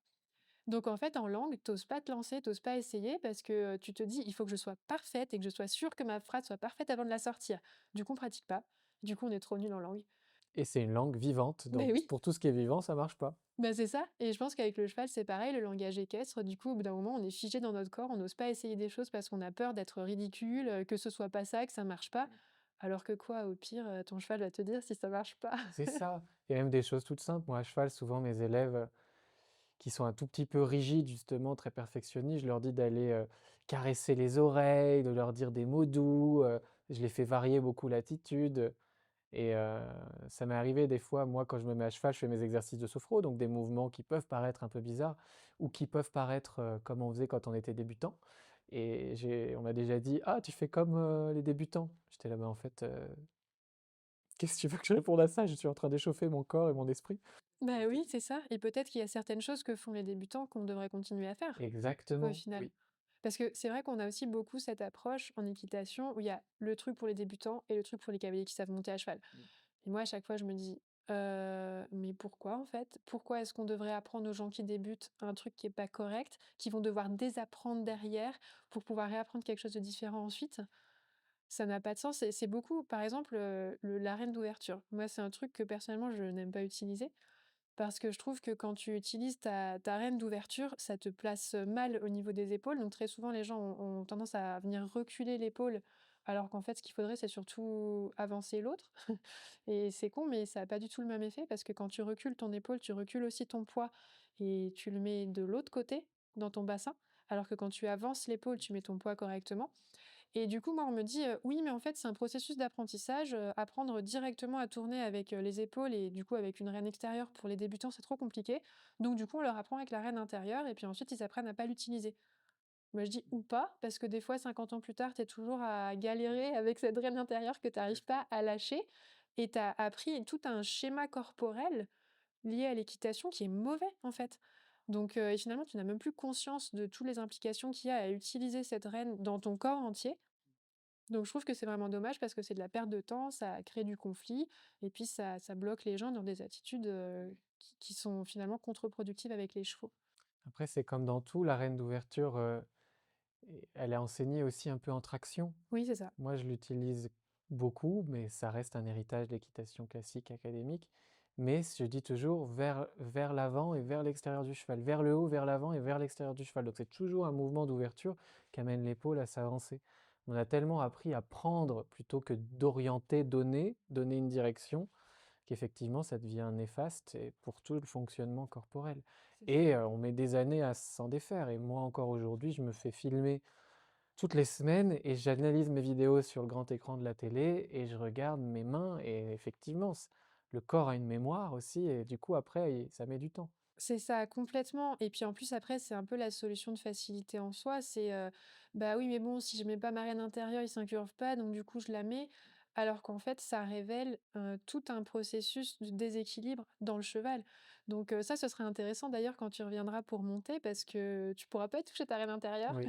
Donc en fait, en langue, tu pas te lancer, tu pas essayer parce que, tu te dis: «Il faut que je sois parfaite et que je sois sûre que ma phrase soit parfaite avant de la sortir». Du coup, on pratique pas. Du coup, on est trop nul en langue. Et c'est une langue vivante, Ben donc oui, pour tout ce qui est vivant, ça marche pas. bah, c'est ça et je pense qu'avec le cheval, c'est pareil, le langage équestre, du coup, au bout d'un moment, on est figé dans notre corps, on n'ose pas essayer des choses parce qu'on a peur d'être ridicule, que ce soit pas ça, que ça marche pas. Alors que quoi, au pire, ton cheval va te dire si ça marche pas. C'est ça. Il y a même des choses toutes simples. Moi, à cheval, souvent, mes élèves qui sont un tout petit peu rigides, justement, très perfectionnistes, je leur dis d'aller caresser les oreilles, de leur dire des mots doux. Je les fais varier beaucoup l'attitude. Et ça m'est arrivé des fois, moi, quand je me mets à cheval, je fais mes exercices de sophro, donc des mouvements qui peuvent paraître un peu bizarres ou qui peuvent paraître comme on faisait quand on était débutant. Et on m'a déjà dit, ah, tu fais comme les débutants. J'étais là, bah, en fait, qu'est-ce que tu veux que je réponde à ça? Je suis en train d'échauffer mon corps et mon esprit. Bah oui, c'est ça et peut-être qu'il y a certaines choses que font les débutants qu'on devrait continuer à faire, au Exactement, final. oui. Parce que c'est vrai qu'on a aussi beaucoup cette approche en équitation où il y a le truc pour les débutants et le truc pour les cavaliers qui savent monter à cheval. Et moi, à chaque fois, je me dis: mais pourquoi, en fait? Pourquoi est-ce qu'on devrait apprendre aux gens qui débutent un truc qui est pas correct, qui vont devoir désapprendre derrière pour pouvoir réapprendre quelque chose de différent ensuite? Ça n'a pas de sens et c'est beaucoup par exemple, le l'arène d'ouverture. Moi, c'est un truc que personnellement je n'aime pas utiliser parce que je trouve que quand tu utilises ta reine d'ouverture, ça te place, mal au niveau des épaules. Donc très souvent, les gens ont tendance à venir reculer l'épaule, alors qu'en fait, ce qu'il faudrait, c'est surtout avancer l'autre. Et c'est con, mais ça a pas du tout le même effet parce que quand tu recules ton épaule, tu recules aussi ton poids et tu le mets de l'autre côté, dans ton bassin, alors que quand tu avances l'épaule, tu mets ton poids correctement. Et du coup, moi, on me dit, «Oui, mais en fait, c'est un processus d'apprentissage, apprendre directement à tourner avec, les épaules et du coup avec une reine extérieure pour les débutants, c'est trop compliqué. Donc du coup, on leur apprend avec la reine intérieure et puis ensuite ils apprennent à pas l'utiliser». Moi, je dis: «Ou pas», parce que des fois 50 ans plus tard, tu es toujours à galérer avec cette reine intérieure que tu arrives pas à lâcher et tu as appris tout un schéma corporel lié à l'équitation qui est mauvais, en fait. Donc et finalement, tu n'as même plus conscience de toutes les implications qu'il y a à utiliser cette reine dans ton corps entier donc je trouve que c'est vraiment dommage parce que c'est de la perte de temps, ça crée du conflit et puis ça bloque les gens dans des attitudes, qui sont finalement contre-productives avec les chevaux. Après, c'est comme dans tout, la reine d'ouverture, elle est enseignée aussi un peu en traction. Oui, c'est ça. Moi, je l'utilise beaucoup, mais ça reste un héritage de l'équitation classique académique. Mais je dis toujours vers l'avant et vers l'extérieur du cheval, vers le haut, vers l'avant et vers l'extérieur du cheval. Donc c'est toujours un mouvement d'ouverture qui amène l'épaule à s'avancer. On a tellement appris à prendre plutôt que d'orienter, donner une direction, qu'effectivement ça devient néfaste et pour tout le fonctionnement corporel. C'est ça. Et on met des années à s'en défaire. Et moi encore aujourd'hui, je me fais filmer toutes les semaines et j'analyse mes vidéos sur le grand écran de la télé et je regarde mes mains et effectivement, le corps a une mémoire aussi et du coup après, ça met du temps. C'est ça, complètement et puis en plus après c'est un peu la solution de facilité en soi, c'est, «Bah oui mais bon si je mets pas ma reine intérieure, il s'incurve pas donc du coup je la mets». Alors qu'en fait ça révèle, tout un processus de déséquilibre dans le cheval. Donc ça ce serait intéressant d'ailleurs quand tu reviendras pour monter parce que tu pourras pas toucher ta reine intérieure. Oui,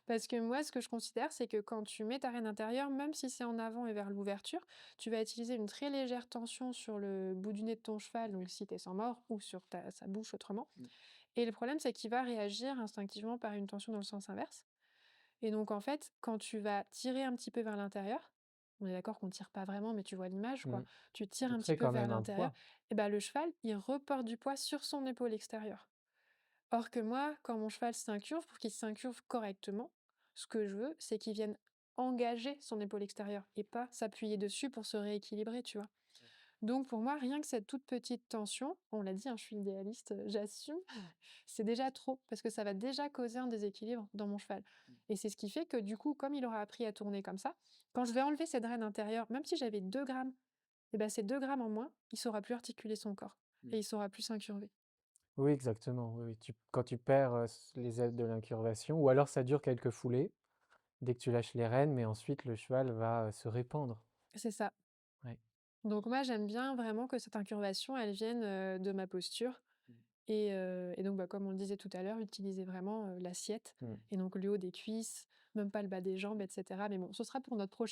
Parce que moi, ce que je considère, c'est que quand tu mets ta reine intérieure, même si c'est en avant et vers l'ouverture, tu vas utiliser une très légère tension sur le bout du nez de ton cheval, donc si tu es sans mort, ou sur sa bouche autrement. Et le problème, c'est qu'il va réagir instinctivement par une tension dans le sens inverse. Et donc, en fait, quand tu vas tirer un petit peu vers l'intérieur, on est d'accord qu'on tire pas vraiment, mais tu vois l'image, quoi. mmh, Tu tires on un petit crée peu quand vers même un l'intérieur, poids. et ben le cheval, il reporte du poids sur son épaule extérieure. Or que moi, quand mon cheval s'incurve, pour qu'il s'incurve correctement, ce que je veux, c'est qu'il vienne engager son épaule extérieure et pas s'appuyer dessus pour se rééquilibrer, tu vois? Donc pour moi, rien que cette toute petite tension, on l'a dit, hein, je suis idéaliste, j'assume, c'est déjà trop parce que ça va déjà causer un déséquilibre dans mon cheval et c'est ce qui fait que du coup, comme il aura appris à tourner comme ça, quand je vais enlever cette draine intérieure, même si j'avais 2 grammes et bah, c'est 2 grammes en moins, il saura plus articuler son corps et il saura plus s'incurver. Oui, exactement, oui, oui. Quand tu perds, les aides de l'incurvation ou alors ça dure quelques foulées, dès que tu lâches les rênes, mais ensuite le cheval va, se répandre. C'est ça. Ouais. Donc moi, j'aime bien vraiment que cette incurvation, elle vienne, de ma posture et donc bah, comme on le disait tout à l'heure, utiliser vraiment, l'assiette Mmh. et donc le haut des cuisses, même pas le bas des jambes et cetera. Mais bon, ce sera pour notre Oui,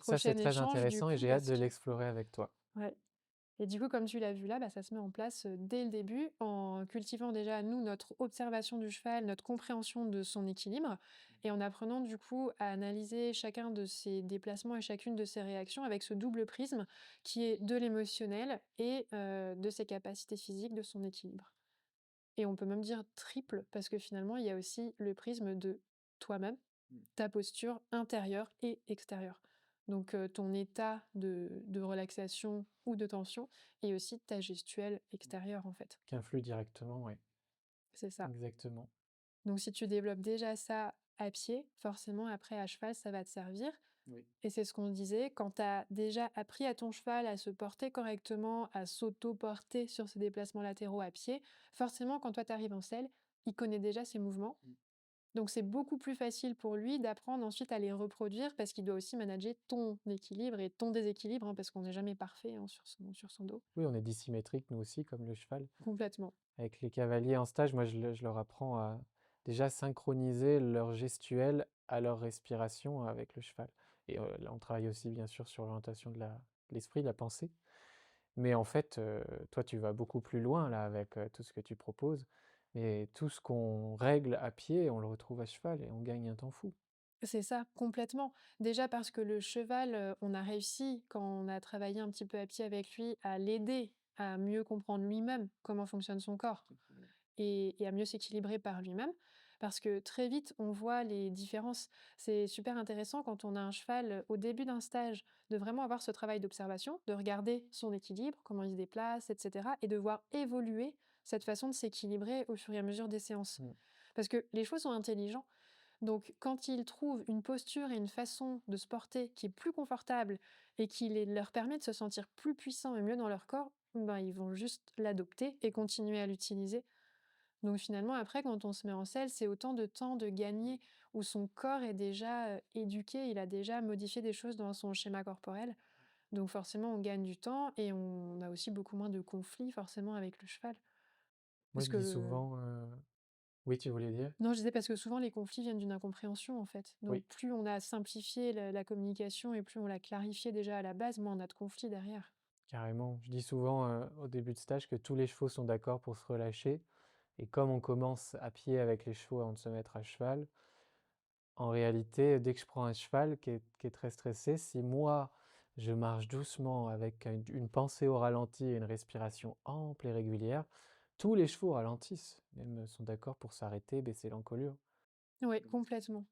ça c'est prochain très échange du intéressant et coup j'ai hâte parce de que l'explorer avec toi. ouais. Et du coup, comme tu l'as vu là, bah, ça se met en place, dès le début en cultivant déjà, nous, notre observation du cheval, notre compréhension de son équilibre et en apprenant du coup à analyser chacun de ses déplacements et chacune de ses réactions avec ce double prisme qui est de l'émotionnel et de ses capacités physiques, de son équilibre. Et on peut même dire triple parce que finalement, il y a aussi le prisme de toi-même, ta posture intérieure et extérieure. Donc ton état de relaxation ou de tension et aussi ta gestuelle extérieure, en fait. Qui influe directement, oui, C'est ça. exactement. Donc si tu développes déjà ça à pied, forcément après à cheval, ça va te servir. Oui. Et c'est ce qu'on disait, quand tu as déjà appris à ton cheval à se porter correctement, à s'auto-porter sur ses déplacements latéraux à pied, forcément quand toi tu arrives en selle, il connaît déjà ses mouvements. Donc c'est beaucoup plus facile pour lui d'apprendre ensuite à les reproduire parce qu'il doit aussi manager ton équilibre et ton déséquilibre, hein, parce qu'on n'est jamais parfait, hein, sur son dos. Oui, on est dissymétriques nous aussi comme le cheval. Complètement. Avec les cavaliers en stage, moi je leur apprends à déjà synchroniser leur gestuelle à leur respiration avec le cheval et là on travaille aussi bien sûr sur l'orientation de l'esprit, de la pensée. Mais en fait, toi tu vas beaucoup plus loin là avec, tout ce que tu proposes et tout ce qu'on règle à pied, on le retrouve à cheval et on gagne un temps fou. C'est ça, complètement. Déjà parce que le cheval, on a réussi, quand on a travaillé un petit peu à pied avec lui, à l'aider à mieux comprendre lui-même comment fonctionne son corps. Et à mieux s'équilibrer par lui-même. Parce que très vite, on voit les différences. C'est super intéressant quand on a un cheval au début d'un stage, de vraiment avoir ce travail d'observation, de regarder son équilibre, comment il se déplace, etc. Et de voir évoluer cette façon de s'équilibrer au fur et à mesure des séances. Mmh. Parce que les chevaux sont intelligents. Donc, quand ils trouvent une posture et une façon de se porter qui est plus confortable et qui leur permet de se sentir plus puissants et mieux dans leur corps, ben, ils vont juste l'adopter et continuer à l'utiliser. Donc finalement, après, quand on se met en selle, c'est autant de temps de gagner où son corps est déjà éduqué, il a déjà modifié des choses dans son schéma corporel. Donc forcément, on gagne du temps et on a aussi beaucoup moins de conflits forcément avec le cheval. Moi Parce je dis que souvent, oui tu voulais dire? non, je disais parce que souvent les conflits viennent d'une incompréhension en fait. Donc Oui. plus on a simplifié la communication et plus on l'a clarifié déjà à la base, moins on a de conflits derrière. Carrément. Je dis souvent, au début de stage que tous les chevaux sont d'accord pour se relâcher et comme on commence à pied avec les chevaux avant de se mettre à cheval, en réalité, dès que je prends un cheval qui est très stressé, si moi, je marche doucement avec une pensée au ralenti et une respiration ample et régulière, tous les chevaux ralentissent, même, sont d'accord pour s'arrêter, baisser l'encolure. Oui, complètement.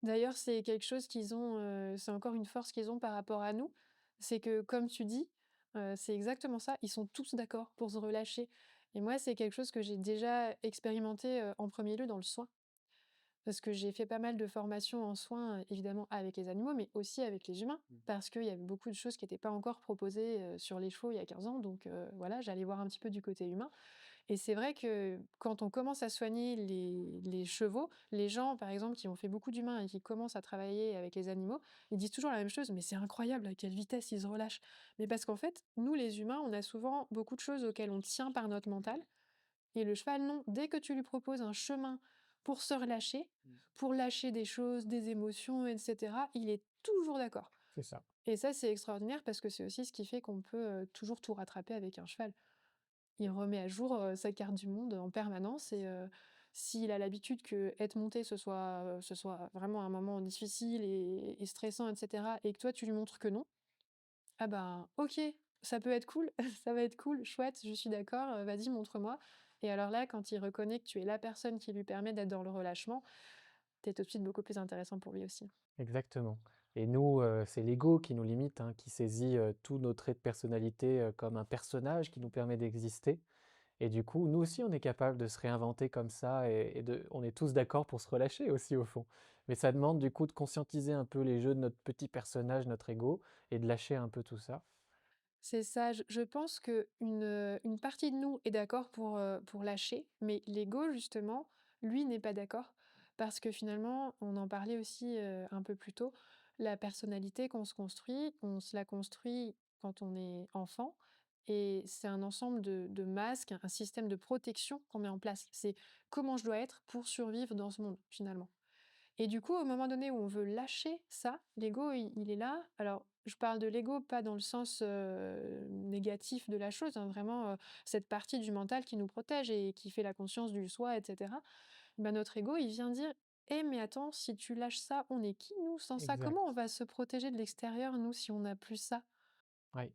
D'ailleurs, c'est quelque chose qu'ils ont, c'est encore une force qu'ils ont par rapport à nous. C'est que comme tu dis, c'est exactement ça, ils sont tous d'accord pour se relâcher et moi, c'est quelque chose que j'ai déjà expérimenté, en premier lieu dans le soin. Parce que j'ai fait pas mal de formations en soins, évidemment avec les animaux, mais aussi avec les humains. Parce qu'il y avait beaucoup de choses qui étaient pas encore proposées, sur les chevaux il y a 15 ans, donc voilà, j'allais voir un petit peu du côté humain. Et c'est vrai que quand on commence à soigner les chevaux, les gens, par exemple, qui ont fait beaucoup d'humains et qui commencent à travailler avec les animaux, ils disent toujours la même chose: «Mais c'est incroyable à quelle vitesse ils se relâchent!» Mais parce qu'en fait, nous les humains, on a souvent beaucoup de choses auxquelles on tient par notre mental et le cheval non. Dès que tu lui proposes un chemin pour se relâcher, pour lâcher des choses, des émotions et cetera, il est toujours d'accord. C'est ça. Et ça, c'est extraordinaire parce que c'est aussi ce qui fait qu'on peut, toujours tout rattraper avec un cheval. Il remet à jour, sa carte du monde en permanence et s'il a l'habitude que être monté, ce soit vraiment un moment difficile et stressant et cetera et que toi tu lui montres que non, ah ben, OK, ça peut être cool, ça va être cool, chouette, je suis d'accord, vas-y montre-moi et alors là, quand il reconnaît que tu es la personne qui lui permet d'être dans le relâchement, tu es tout de suite beaucoup plus intéressant pour lui aussi. Exactement et nous, c'est l'ego qui nous limite, hein, qui saisit, tous nos traits de personnalité, comme un personnage qui nous permet d'exister. Et du coup, nous aussi, on est capable de se réinventer comme ça et de on est tous d'accord pour se relâcher aussi au fond. Mais ça demande du coup de conscientiser un peu les jeux de notre petit personnage, notre ego et de lâcher un peu tout ça. C'est ça, je pense une partie de nous est d'accord pour lâcher, mais l'ego justement, lui n'est pas d'accord. Parce que finalement, on en parlait aussi, un peu plus tôt, la personnalité qu'on se construit, on se la construit quand on est enfant et c'est un ensemble de masques, un système de protection qu'on met en place. C'est comment je dois être pour survivre dans ce monde, finalement. Et du coup, au moment donné où on veut lâcher ça, l'ego, il est là. Alors, je parle de l'ego, pas dans le sens, négatif de la chose, hein, vraiment, cette partie du mental qui nous protège et qui fait la conscience du soi et cetera. Bah, notre ego, il vient dire: «Eh mais attends, si tu lâches ça, on est qui nous sans ça? Comment on Exact. va se protéger de l'extérieur, nous, si on n'a plus ça?» Oui.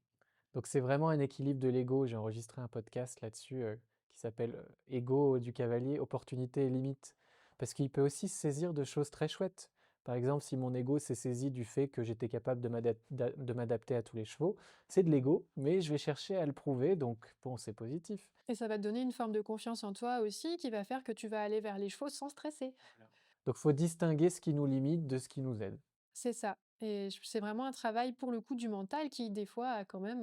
Donc c'est vraiment un équilibre de l'ego. J'ai enregistré un podcast là-dessus, qui s'appelle, «Ego du cavalier, opportunité et limite». Parce qu'il peut aussi se saisir de choses très chouettes. Par exemple, si mon ego s'est saisi du fait que j'étais capable de m'adapter à tous les chevaux, c'est de l'ego, mais je vais chercher à le prouver, donc bon, c'est positif. Et ça va te donner une forme de confiance en toi aussi qui va faire que tu vas aller vers les chevaux sans stresser. Voilà. Donc faut distinguer ce qui nous limite de ce qui nous aide. C'est ça et j c'est vraiment un travail pour le coup du mental qui des fois a quand même,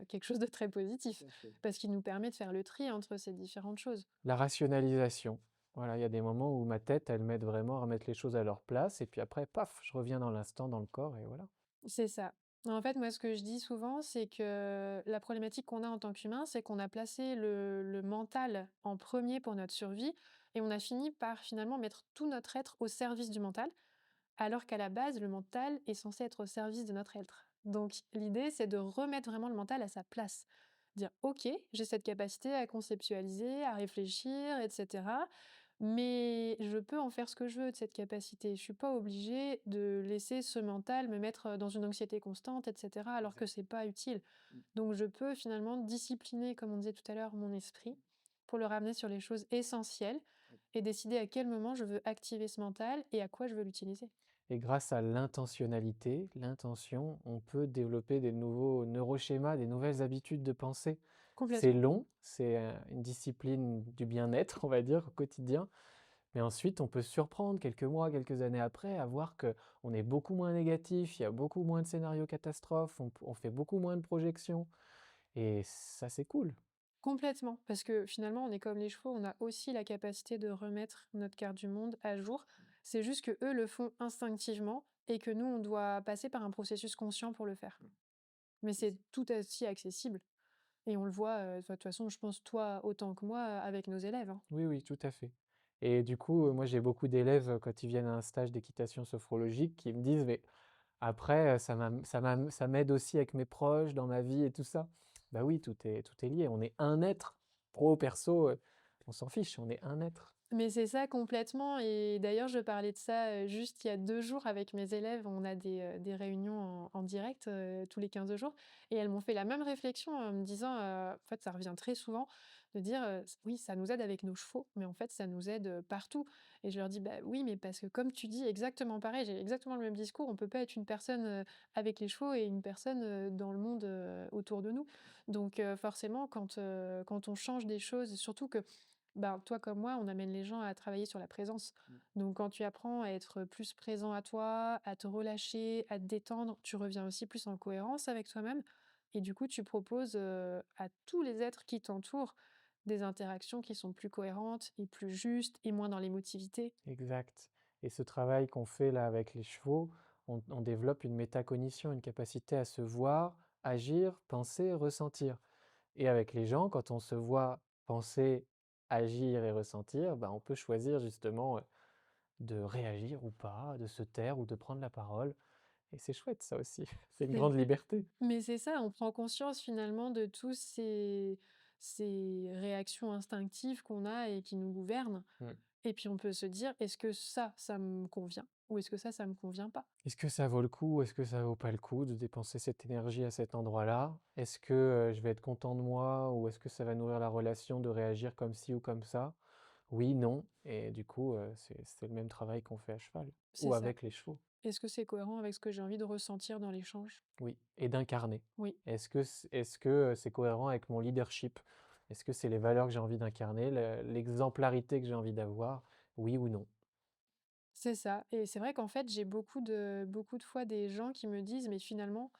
quelque chose de très positif. Tout à fait. Parce qu'il nous permet de faire le tri entre ces différentes choses. La rationalisation. Voilà, il y a des moments où ma tête, elle m'aide vraiment à remettre les choses à leur place et puis après, paf, je reviens dans l'instant, dans le corps et voilà. C'est ça. En fait, moi, ce que je dis souvent, c'est que la problématique qu'on a en tant qu'humain, c'est qu'on a placé le mental en premier pour notre survie et on a fini par finalement mettre tout notre être au service du mental, alors qu'à la base, le mental est censé être au service de notre être. Donc l'idée, c'est de remettre vraiment le mental à sa place. Dire: «OK, j'ai cette capacité à conceptualiser, à réfléchir et cetera, mais je peux en faire ce que je veux de cette capacité. Je suis pas obligée de laisser ce mental me mettre, dans une anxiété constante et cetera, alors que Exact. c'est pas utile». Mmh. Donc je peux finalement discipliner, comme on disait tout à l'heure, mon esprit pour le ramener sur les choses essentielles Oui. et décider à quel moment je veux activer ce mental et à quoi je veux l'utiliser. Et grâce à l'intentionnalité, l'intention, on peut développer des nouveaux neuroschémas, des nouvelles habitudes de pensée. C'est Complètement. long, c'est une discipline du bien-être, on va dire, au quotidien. Mais ensuite, on peut se surprendre quelques mois, quelques années après, à voir que on est beaucoup moins négatif, il y a beaucoup moins de scénarios catastrophes, on fait beaucoup moins de projections. Et ça, c'est cool. Complètement, parce que finalement, on est comme les chevaux, on a aussi la capacité de remettre notre carte du monde à jour. C'est juste que eux le font instinctivement et que nous, on doit passer par un processus conscient pour le faire. Mmh. Mais Et c c'est tout aussi accessible et on le voit, de toute façon, je pense toi autant que moi, avec nos élèves, hein. Oui, oui, tout à fait. Et du coup, moi, j'ai beaucoup d'élèves, quand ils viennent à un stage d'équitation sophrologique, qui me disent: «Mais après, ça m'aide aussi avec mes proches, dans ma vie et tout ça». Bah oui, tout est lié. On est un être. Pro, perso, on s'en fiche, on est un être. Mais c'est ça complètement et d'ailleurs je parlais de ça, juste il y a 2 jours avec mes élèves. On a des réunions en direct, tous les 15 jours et elles m'ont fait la même réflexion en me disant, en fait ça revient très souvent de dire, s «Oui ça nous aide avec nos chevaux, mais en fait ça nous aide, partout» et je leur dis: «Bah oui, mais parce que comme tu dis exactement pareil, j'ai exactement le même discours, on peut pas être une personne, avec les chevaux et une personne, dans le monde, autour de nous». Donc forcément quand on change des choses, surtout que ben, toi comme moi, on amène les gens à travailler sur la présence. Mmh. Donc quand tu apprends à être plus présent à toi, à te relâcher, à te détendre, tu reviens aussi plus en cohérence avec toi-même et du coup, tu proposes, à tous les êtres qui t'entourent des interactions qui sont plus cohérentes et plus justes et moins dans l'émotivité. Exact. Et ce travail qu'on fait là avec les chevaux, on développe une métacognition, une capacité à se voir, agir, penser, ressentir. Et avec les gens, quand on se voit penser, agir et ressentir, bah, on peut choisir justement, de réagir ou pas, de se taire ou de prendre la parole. Et c'est chouette ça aussi, c'est une C'est grande vrai. liberté. Mais c'est ça, on prend conscience finalement de tous ces réactions instinctives qu'on a et qui nous gouvernent. Mmh. Et puis on peut se dire: «Est-ce que ça me convient? Ou est-ce que ça me convient pas?» Est-ce que ça vaut le coup ou est-ce que ça vaut pas le coup de dépenser cette énergie à cet endroit-là? Est-ce que, je vais être content de moi ou est-ce que ça va nourrir la relation de réagir comme ci ou comme ça? Oui, non et du coup, c'est le même travail qu'on fait à cheval C'est ou ça. avec les chevaux. Est-ce que c'est cohérent avec ce que j'ai envie de ressentir dans l'échange? Oui et d'incarner. Oui, Est-ce que, c'est cohérent avec mon leadership? Est-ce que c'est les valeurs que j'ai envie d'incarner, l'exemplarité que j'ai envie d'avoir? Oui ou non? c'est ça et c'est vrai qu'en fait, j'ai beaucoup de fois des gens qui me disent: «Mais finalement,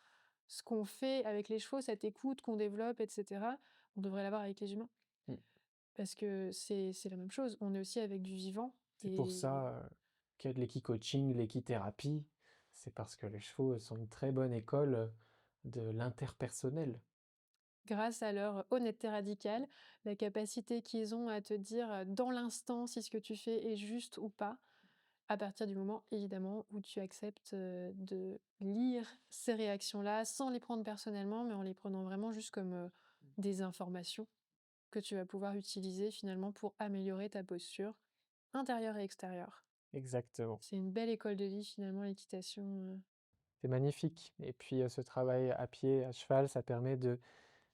ce qu'on fait avec les chevaux, cette écoute qu'on développe et cetera, on devrait l'avoir avec les humains. Mmh. Parce que c'est la même chose, on est aussi avec du vivant C'est pour et ça, qu'il y a de l'équi-coaching, l'équithérapie. C'est parce que les chevaux sont une très bonne école, de l'interpersonnel. grâce à leur honnêteté radicale, la capacité qu'ils ont à te dire, dans l'instant si ce que tu fais est juste ou pas, à partir du moment évidemment où tu acceptes, de lire ces réactions-là sans les prendre personnellement, mais en les prenant vraiment juste comme, des informations que tu vas pouvoir utiliser finalement pour améliorer ta posture intérieure et extérieure. Exactement. C'est une belle école de vie finalement l'équitation, C'est magnifique et puis, ce travail à pied, à cheval, ça permet de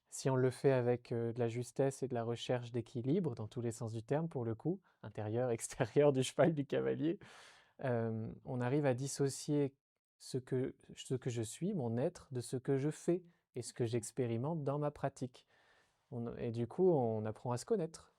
si on le fait avec, de la justesse et de la recherche d'équilibre dans tous les sens du terme pour le coup, intérieur, extérieur du cheval, du cavalier, on arrive à dissocier ce que je suis, mon être, de ce que je fais et ce que j'expérimente dans ma pratique. Et du coup, on apprend à se connaître.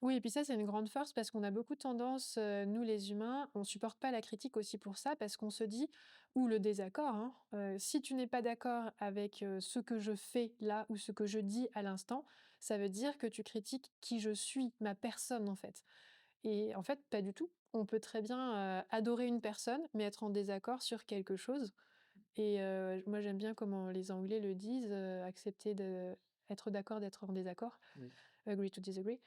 Oui et puis ça, c'est une grande force parce qu'on a beaucoup tendance, nous les humains, on supporte pas la critique aussi pour ça parce qu'on se dit ou le désaccord, hein, si tu n'es pas d'accord avec, ce que je fais là ou ce que je dis à l'instant, ça veut dire que tu critiques qui je suis, ma personne en fait et en fait, pas du tout. On peut très bien, adorer une personne, mais être en désaccord sur quelque chose et moi j'aime bien comment les Anglais le disent, accepter de être d'accord d'être en désaccord, Oui. agree to disagree.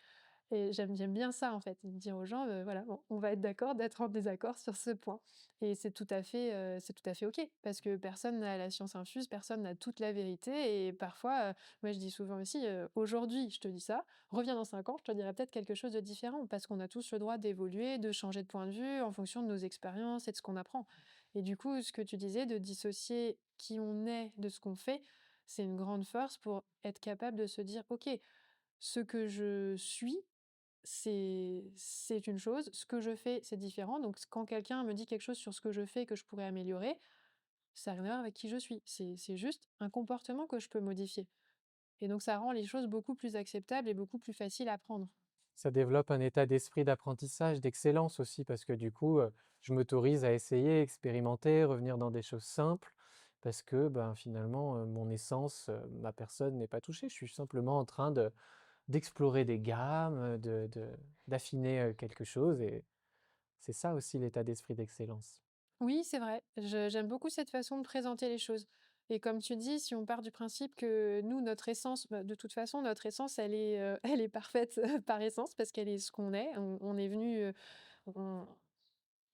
Et j'aime bien ça, en fait, dire aux gens, voilà, on va être d'accord d'être en désaccord sur ce point et c'est tout à fait OK parce que personne n'a la science infuse, personne n'a toute la vérité et parfois, moi je dis souvent aussi, «Aujourd'hui, je te dis ça, reviens dans 5 ans, je te dirai peut-être quelque chose de différent» parce qu'on a tous le droit d'évoluer, de changer de point de vue en fonction de nos expériences et de ce qu'on apprend et du coup, ce que tu disais de dissocier qui on est de ce qu'on fait, c'est une grande force pour être capable de se dire: «OK, ce que je suis, c'est une chose, ce que je fais, c'est différent. Donc quand quelqu'un me dit quelque chose sur ce que je fais que je pourrais améliorer, ça a rien à voir avec qui je suis. C'est juste un comportement que je peux modifier et donc ça rend les choses beaucoup plus acceptables et beaucoup plus faciles à prendre. Ça développe un état d'esprit d'apprentissage, d'excellence aussi parce que du coup, je m'autorise à essayer, expérimenter, revenir dans des choses simples parce que, ben, finalement, mon essence, ma personne n'est pas touchée. Je suis simplement en train d'explorer des gammes, d'affiner, quelque chose et c'est ça aussi l'état d'esprit d'excellence. Oui, c'est vrai. J'aime beaucoup cette façon de présenter les choses et comme tu dis, si on part du principe que nous, notre essence, bah, de toute façon, notre essence, elle est parfaite par essence parce qu'elle est ce qu'on est. On est venu, on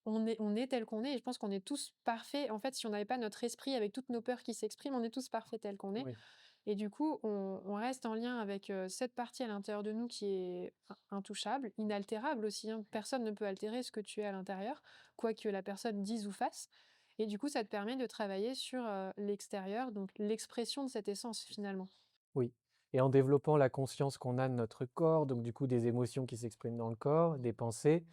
on est tel qu'on est et je pense qu'on est tous parfaits. En fait, si on n'avait pas notre esprit avec toutes nos peurs qui s'expriment, on est tous parfaits tels qu'on est Oui, et du coup, on reste en lien avec, cette partie à l'intérieur de nous qui est intouchable, inaltérable aussi, hein. Personne ne peut altérer ce que tu es à l'intérieur, quoi que la personne dise ou fasse et du coup, ça te permet de travailler sur, l'extérieur, donc l'expression de cette essence finalement. oui et en développant la conscience qu'on a de notre corps, donc du coup des émotions qui s'expriment dans le corps, des pensées,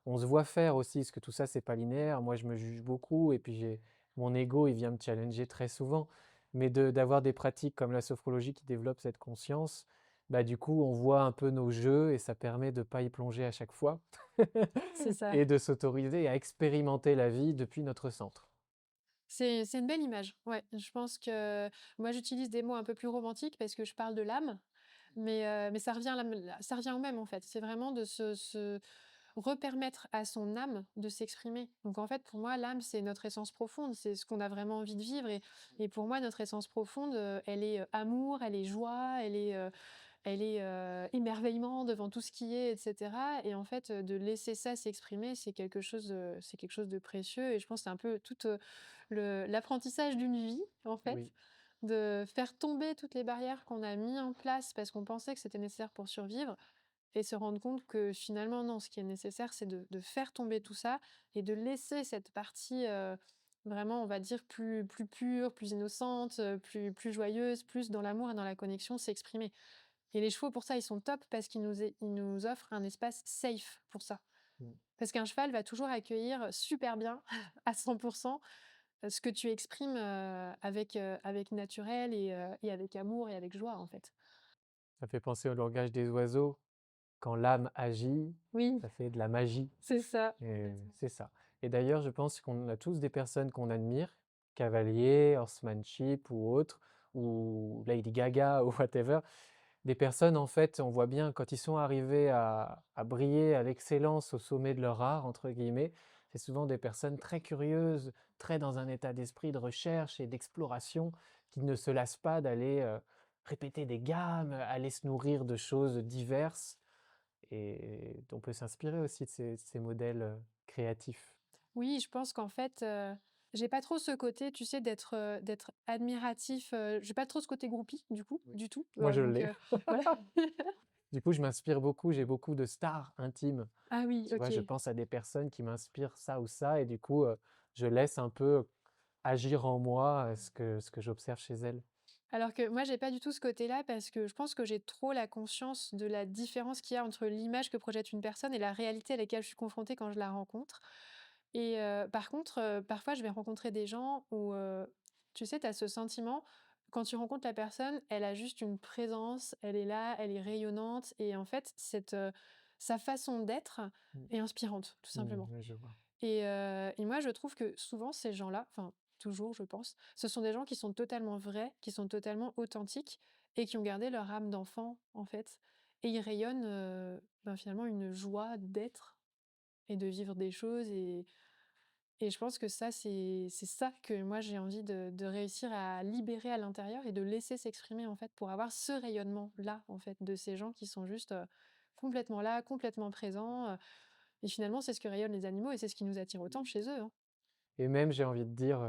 on se voit faire aussi, parce que tout ça, c'est pas linéaire. Moi, je me juge beaucoup et puis j'ai mon ego, il vient me challenger très souvent. Mais d'avoir des pratiques comme la sophrologie qui développent cette conscience, bah, du coup, on voit un peu nos jeux et ça permet de pas y plonger à chaque fois C'est ça. et de s'autoriser à expérimenter la vie depuis notre centre. C'est une belle image, ouais. Je pense que moi, j'utilise des mots un peu plus romantiques parce que je parle de l'âme, mais ça revient à ça revient au même, en fait. C'est vraiment de se repermettre à son âme de s'exprimer. Donc en fait, pour moi, l'âme, c'est notre essence profonde, c'est ce qu'on a vraiment envie de vivre et pour moi, notre essence profonde, elle est, amour, elle est joie, elle est, émerveillement devant tout ce qui est et cetera et en fait, de laisser ça s'exprimer, c'est quelque chose de précieux et je pense que c'est un peu tout, l'apprentissage d'une vie, en fait, Oui, de faire tomber toutes les barrières qu'on a mis en place parce qu'on pensait que c'était nécessaire pour survivre et se rendre compte que finalement non, ce qui est nécessaire, c'est de faire tomber tout ça et de laisser cette partie, vraiment, on va dire plus pure, plus innocente, plus joyeuse, plus dans l'amour et dans la connexion s'exprimer. Et les chevaux, pour ça, ils sont top parce ils nous offrent un espace safe pour ça. mmh, Parce qu'un cheval va toujours accueillir super bien, à 100 ce que tu exprimes, avec naturel et avec amour et avec joie, en fait. ça fait penser au langage des oiseaux. Quand l'âme agit, Oui, ça fait de la magie c'est ça. et c'est ça et d'ailleurs, je pense qu'on a tous des personnes qu'on admire, cavalier, horsemanship ou autre, ou Lady Gaga ou whatever. Des personnes, en fait, on voit bien quand ils sont arrivés à briller à l'excellence au sommet de leur art, entre guillemets, c'est souvent des personnes très curieuses, très dans un état d'esprit de recherche et d'exploration, qui ne se lassent pas d'aller répéter des gammes, aller se nourrir de choses diverses. Et on peut s'inspirer aussi de ces modèles créatifs. Oui, je pense qu'en fait, j'ai pas trop ce côté, tu sais, d'être admiratif, j'ai pas trop ce côté groupie, du coup, Oui. du tout, Moi, je donc l'ai. voilà. Du coup, je m'inspire beaucoup, j'ai beaucoup de stars intimes. Ah oui, Tu vois, je OK. pense à des personnes qui m'inspirent ça ou ça et du coup, je laisse un peu agir en moi, ce que j'observe chez elles. Alors que moi, j'ai pas du tout ce côté-là parce que je pense que j'ai trop la conscience de la différence qu'il y a entre l'image que projette une personne et la réalité à laquelle je suis confrontée quand je la rencontre. Et par contre, parfois, je vais rencontrer des gens où, tu sais, tu as ce sentiment, quand tu rencontres la personne, elle a juste une présence, elle est là, elle est rayonnante et en fait, sa façon d'être Mmh. est inspirante, tout simplement. Ouais, je vois. Et moi, je trouve que souvent, ces gens-là, enfin, toujours, je pense, ce sont des gens qui sont totalement vrais, qui sont totalement authentiques et qui ont gardé leur âme d'enfant, en fait. Et ils rayonnent, ben, finalement, une joie d'être et de vivre des choses. Et je pense que ça, c'est ça que moi, j'ai envie de réussir à libérer à l'intérieur et de laisser s'exprimer, en fait, pour avoir ce rayonnement-là, en fait, de ces gens qui sont juste complètement là, complètement présents. Et finalement, c'est ce que rayonnent les animaux et c'est ce qui nous attire autant chez eux, hein. Et même, j'ai envie de dire,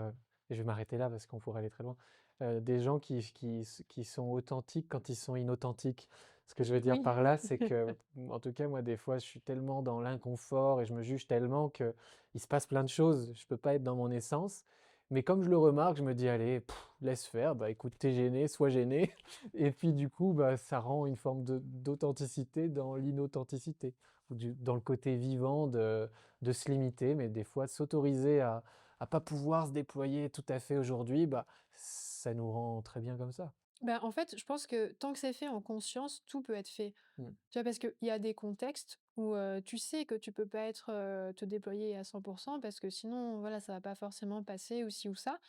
et je vais m'arrêter là parce qu'on pourrait aller très loin, des gens qui sont authentiques quand ils sont inauthentiques. Ce que je veux dire Oui. par là, c'est que, en tout cas, moi, des fois, je suis tellement dans l'inconfort et je me juge tellement qu'il se passe plein de choses. Je peux pas être dans mon essence. Mais comme je le remarque, je me dis: «Allez, laisse faire, bah, écoute, tu gêné, sois gêné» et puis du coup, bah, ça rend une forme d'authenticité dans l'inauthenticité ou dans le côté vivant de se limiter, mais des fois s'autoriser à pas pouvoir se déployer tout à fait aujourd'hui, bah, ça nous rend très bien comme ça. Bah, en fait, je pense que tant que c'est fait en conscience, tout peut être fait. Mmh. Tu vois? Parce qu'il y a des contextes où, tu sais que tu peux pas te déployer à 100 parce que sinon, voilà, ça va pas forcément passer ou ci ou ça.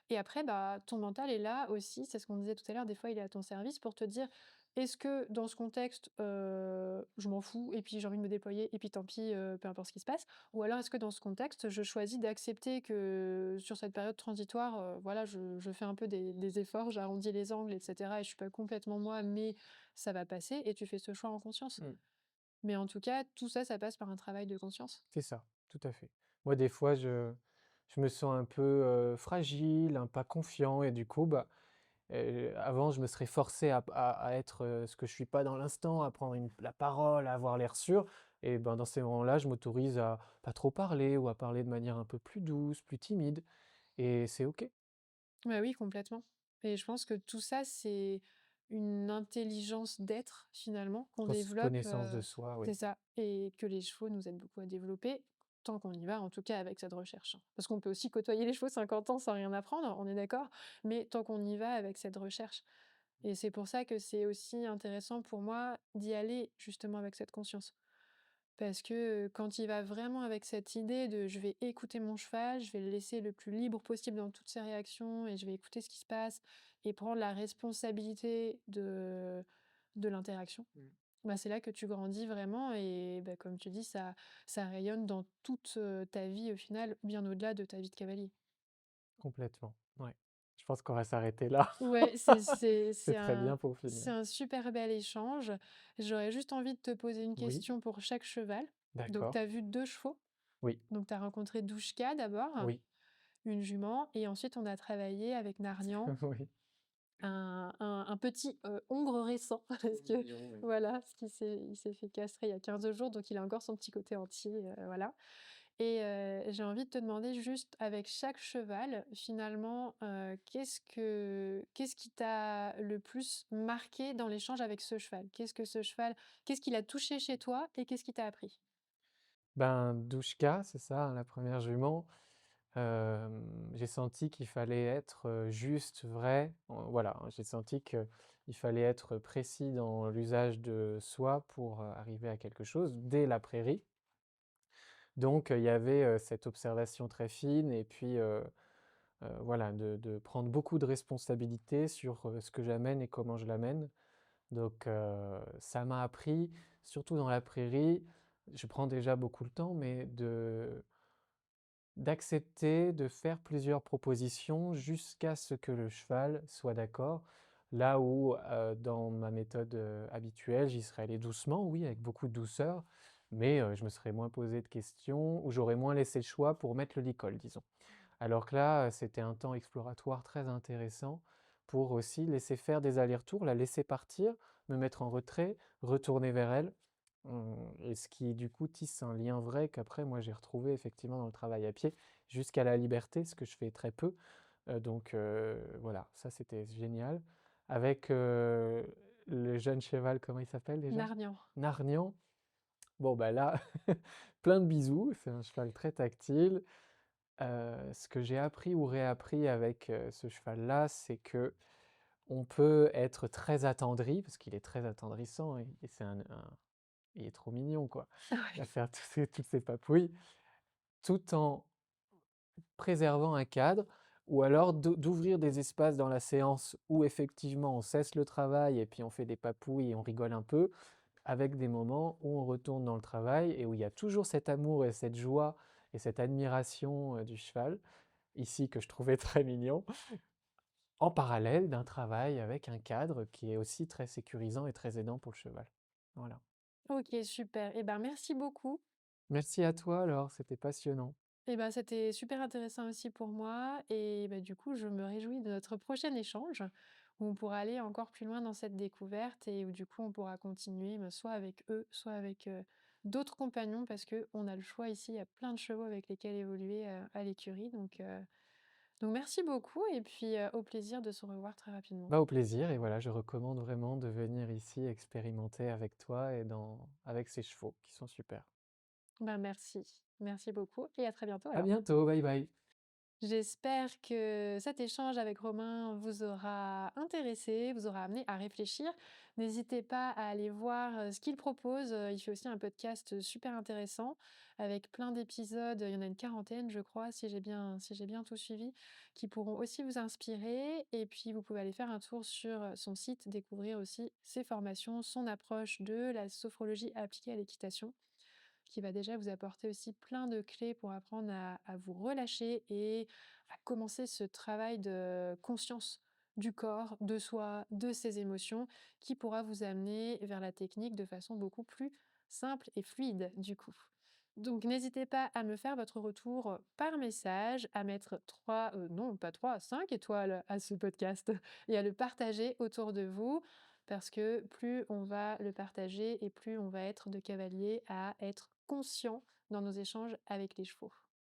Et après, bah, ton mental est là aussi, c'est ce qu'on disait tout à l'heure, des fois, il est à ton service pour te dire: «Est-ce que dans ce contexte, je m'en fous et puis j'ai envie de me déployer et puis tant pis, peu importe ce qui se passe?» ou alors est-ce que dans ce contexte, je choisis d'accepter que sur cette période transitoire, voilà, je fais un peu des efforts, j'arrondis les angles et cetera et je suis pas complètement moi, mais ça va passer et tu fais ce choix en conscience. Mmh. Mais en tout cas, tout ça, ça passe par un travail de conscience. C'est ça, tout à fait. Moi, des fois, je me sens un peu, fragile, pas confiant et du coup, bah, avant, je me serais forcé à être, ce que je suis pas dans l'instant, à prendre la parole, à avoir l'air sûr et ben, dans ces moments-là, je m'autorise à pas trop parler ou à parler de manière un peu plus douce, plus timide et c'est OK. Ouais, oui, complètement. Et je pense que tout ça, c'est une intelligence d'être finalement qu'on développe, Connaissance de soi, oui, c'est ça, et que les chevaux nous aident beaucoup à développer, tant qu'on y va, en tout cas avec cette recherche, hein. Parce qu'on peut aussi côtoyer les chevaux 50 ans sans rien apprendre, on est d'accord, mais tant qu'on y va avec cette recherche. Et c'est pour ça que c'est aussi intéressant pour moi d'y aller justement avec cette conscience. Parce que, quand il va vraiment avec cette idée de: «Je vais écouter mon cheval, je vais le laisser le plus libre possible dans toutes ses réactions et je vais écouter ce qui se passe et prendre la responsabilité de l'interaction», Mmh. bah, c'est là que tu grandis vraiment et bah, comme tu dis, ça rayonne dans toute, ta vie au final, bien au-delà de ta vie de cavalier. Complètement, ouais. Je pense qu'on va s'arrêter là. Ouais, C'est très bien pour finir. c'est un super bel échange. J'aurais juste envie de te poser une Oui, question pour chaque cheval. Donc tu d'accord. as vu 2 chevaux. Oui, Donc tu as rencontré Douchka d'abord, oui, une jument et ensuite on a travaillé avec Narnian, oui. un petit, hongre récent parce Trop que mignon, oui. voilà, parce il s'est fait castrer il y a 15 jours, donc il a encore son petit côté entier, voilà. Et j'ai envie de te demander juste avec chaque cheval, finalement, qu'est-ce qui t'a le plus marqué dans l'échange avec ce cheval? Qu'est-ce qu'il a touché chez toi et qu'est-ce qu'il t'a appris? Ben, Douchka, c'est ça, hein, la première jument, j'ai senti qu'il fallait être, juste, vrai, voilà, hein, j'ai senti qu'il fallait être précis dans l'usage de soi pour, arriver à quelque chose dès la prairie. Donc, il y avait, cette observation très fine et puis, voilà, de prendre beaucoup de responsabilités sur, ce que j'amène et comment je l'amène. Donc ça m'a appris, surtout dans la prairie, je prends déjà beaucoup le temps, mais d'accepter de faire plusieurs propositions jusqu'à ce que le cheval soit d'accord. Là où, dans ma méthode, habituelle, j'y serais allé doucement, oui, avec beaucoup de douceur, mais je me serais moins posé de questions ou j'aurais moins laissé le choix pour mettre le licol, disons. Alors que là, c'était un temps exploratoire très intéressant pour aussi laisser faire des allers-retours, la laisser partir, me mettre en retrait, retourner vers elle, et ce qui du coup tisse un lien vrai qu'après moi j'ai retrouvé effectivement dans le travail à pied, jusqu'à la liberté, ce que je fais très peu. Donc voilà, ça c'était génial. Avec, le jeune cheval, comment il s'appelle déjà? Narnian. Narnian. Bon bah là, plein de bisous, c'est un cheval très tactile. Ce que j'ai appris ou réappris avec, ce cheval-là, c'est que on peut être très attendri, parce qu'il est très attendrissant et c'est un il est trop mignon, quoi. Il va Ouais. faire toutes ces papouilles, tout en préservant un cadre ou alors d'ouvrir des espaces dans la séance où effectivement on cesse le travail et puis on fait des papouilles et on rigole un peu, avec des moments où on retourne dans le travail et où il y a toujours cet amour et cette joie et cette admiration, du cheval, ici que je trouvais très mignon, en parallèle d'un travail avec un cadre qui est aussi très sécurisant et très aidant pour le cheval. Voilà. OK, super. Et ben, merci beaucoup. Merci à toi alors, c'était passionnant. Et ben, c'était super intéressant aussi pour moi et bah, du coup, je me réjouis de notre prochain échange où on pourra aller encore plus loin dans cette découverte et où du coup, on pourra continuer, bah, soit avec eux, soit avec, d'autres compagnons parce que on a le choix ici, il y a plein de chevaux avec lesquels évoluer, à l'écurie donc merci beaucoup et puis, au plaisir de se revoir très rapidement. Bah, au plaisir et voilà, je recommande vraiment de venir ici expérimenter avec toi et avec ces chevaux qui sont super. Ben, merci. Merci beaucoup et à très bientôt À alors. bientôt, bye bye. J'espère que cet échange avec Romain vous aura intéressé, vous aura amené à réfléchir. N'hésitez pas à aller voir ce qu'il propose. Il fait aussi un podcast super intéressant avec plein d'épisodes. Il y en a une quarantaine, je crois, si j'ai bien tout suivi, qui pourront aussi vous inspirer. Et puis, vous pouvez aller faire un tour sur son site, découvrir aussi ses formations, son approche de la sophrologie appliquée à l'équitation qui va déjà vous apporter aussi plein de clés pour apprendre à vous relâcher et à commencer ce travail de conscience du corps, de soi, de ses émotions, qui pourra vous amener vers la technique de façon beaucoup plus simple et fluide du coup. Donc n'hésitez pas à me faire votre retour par message, à mettre 3, non pas 3, 5 étoiles à ce podcast et à le partager autour de vous parce que plus on va le partager et plus on va être de cavaliers à être conscients dans nos échanges avec les chevaux.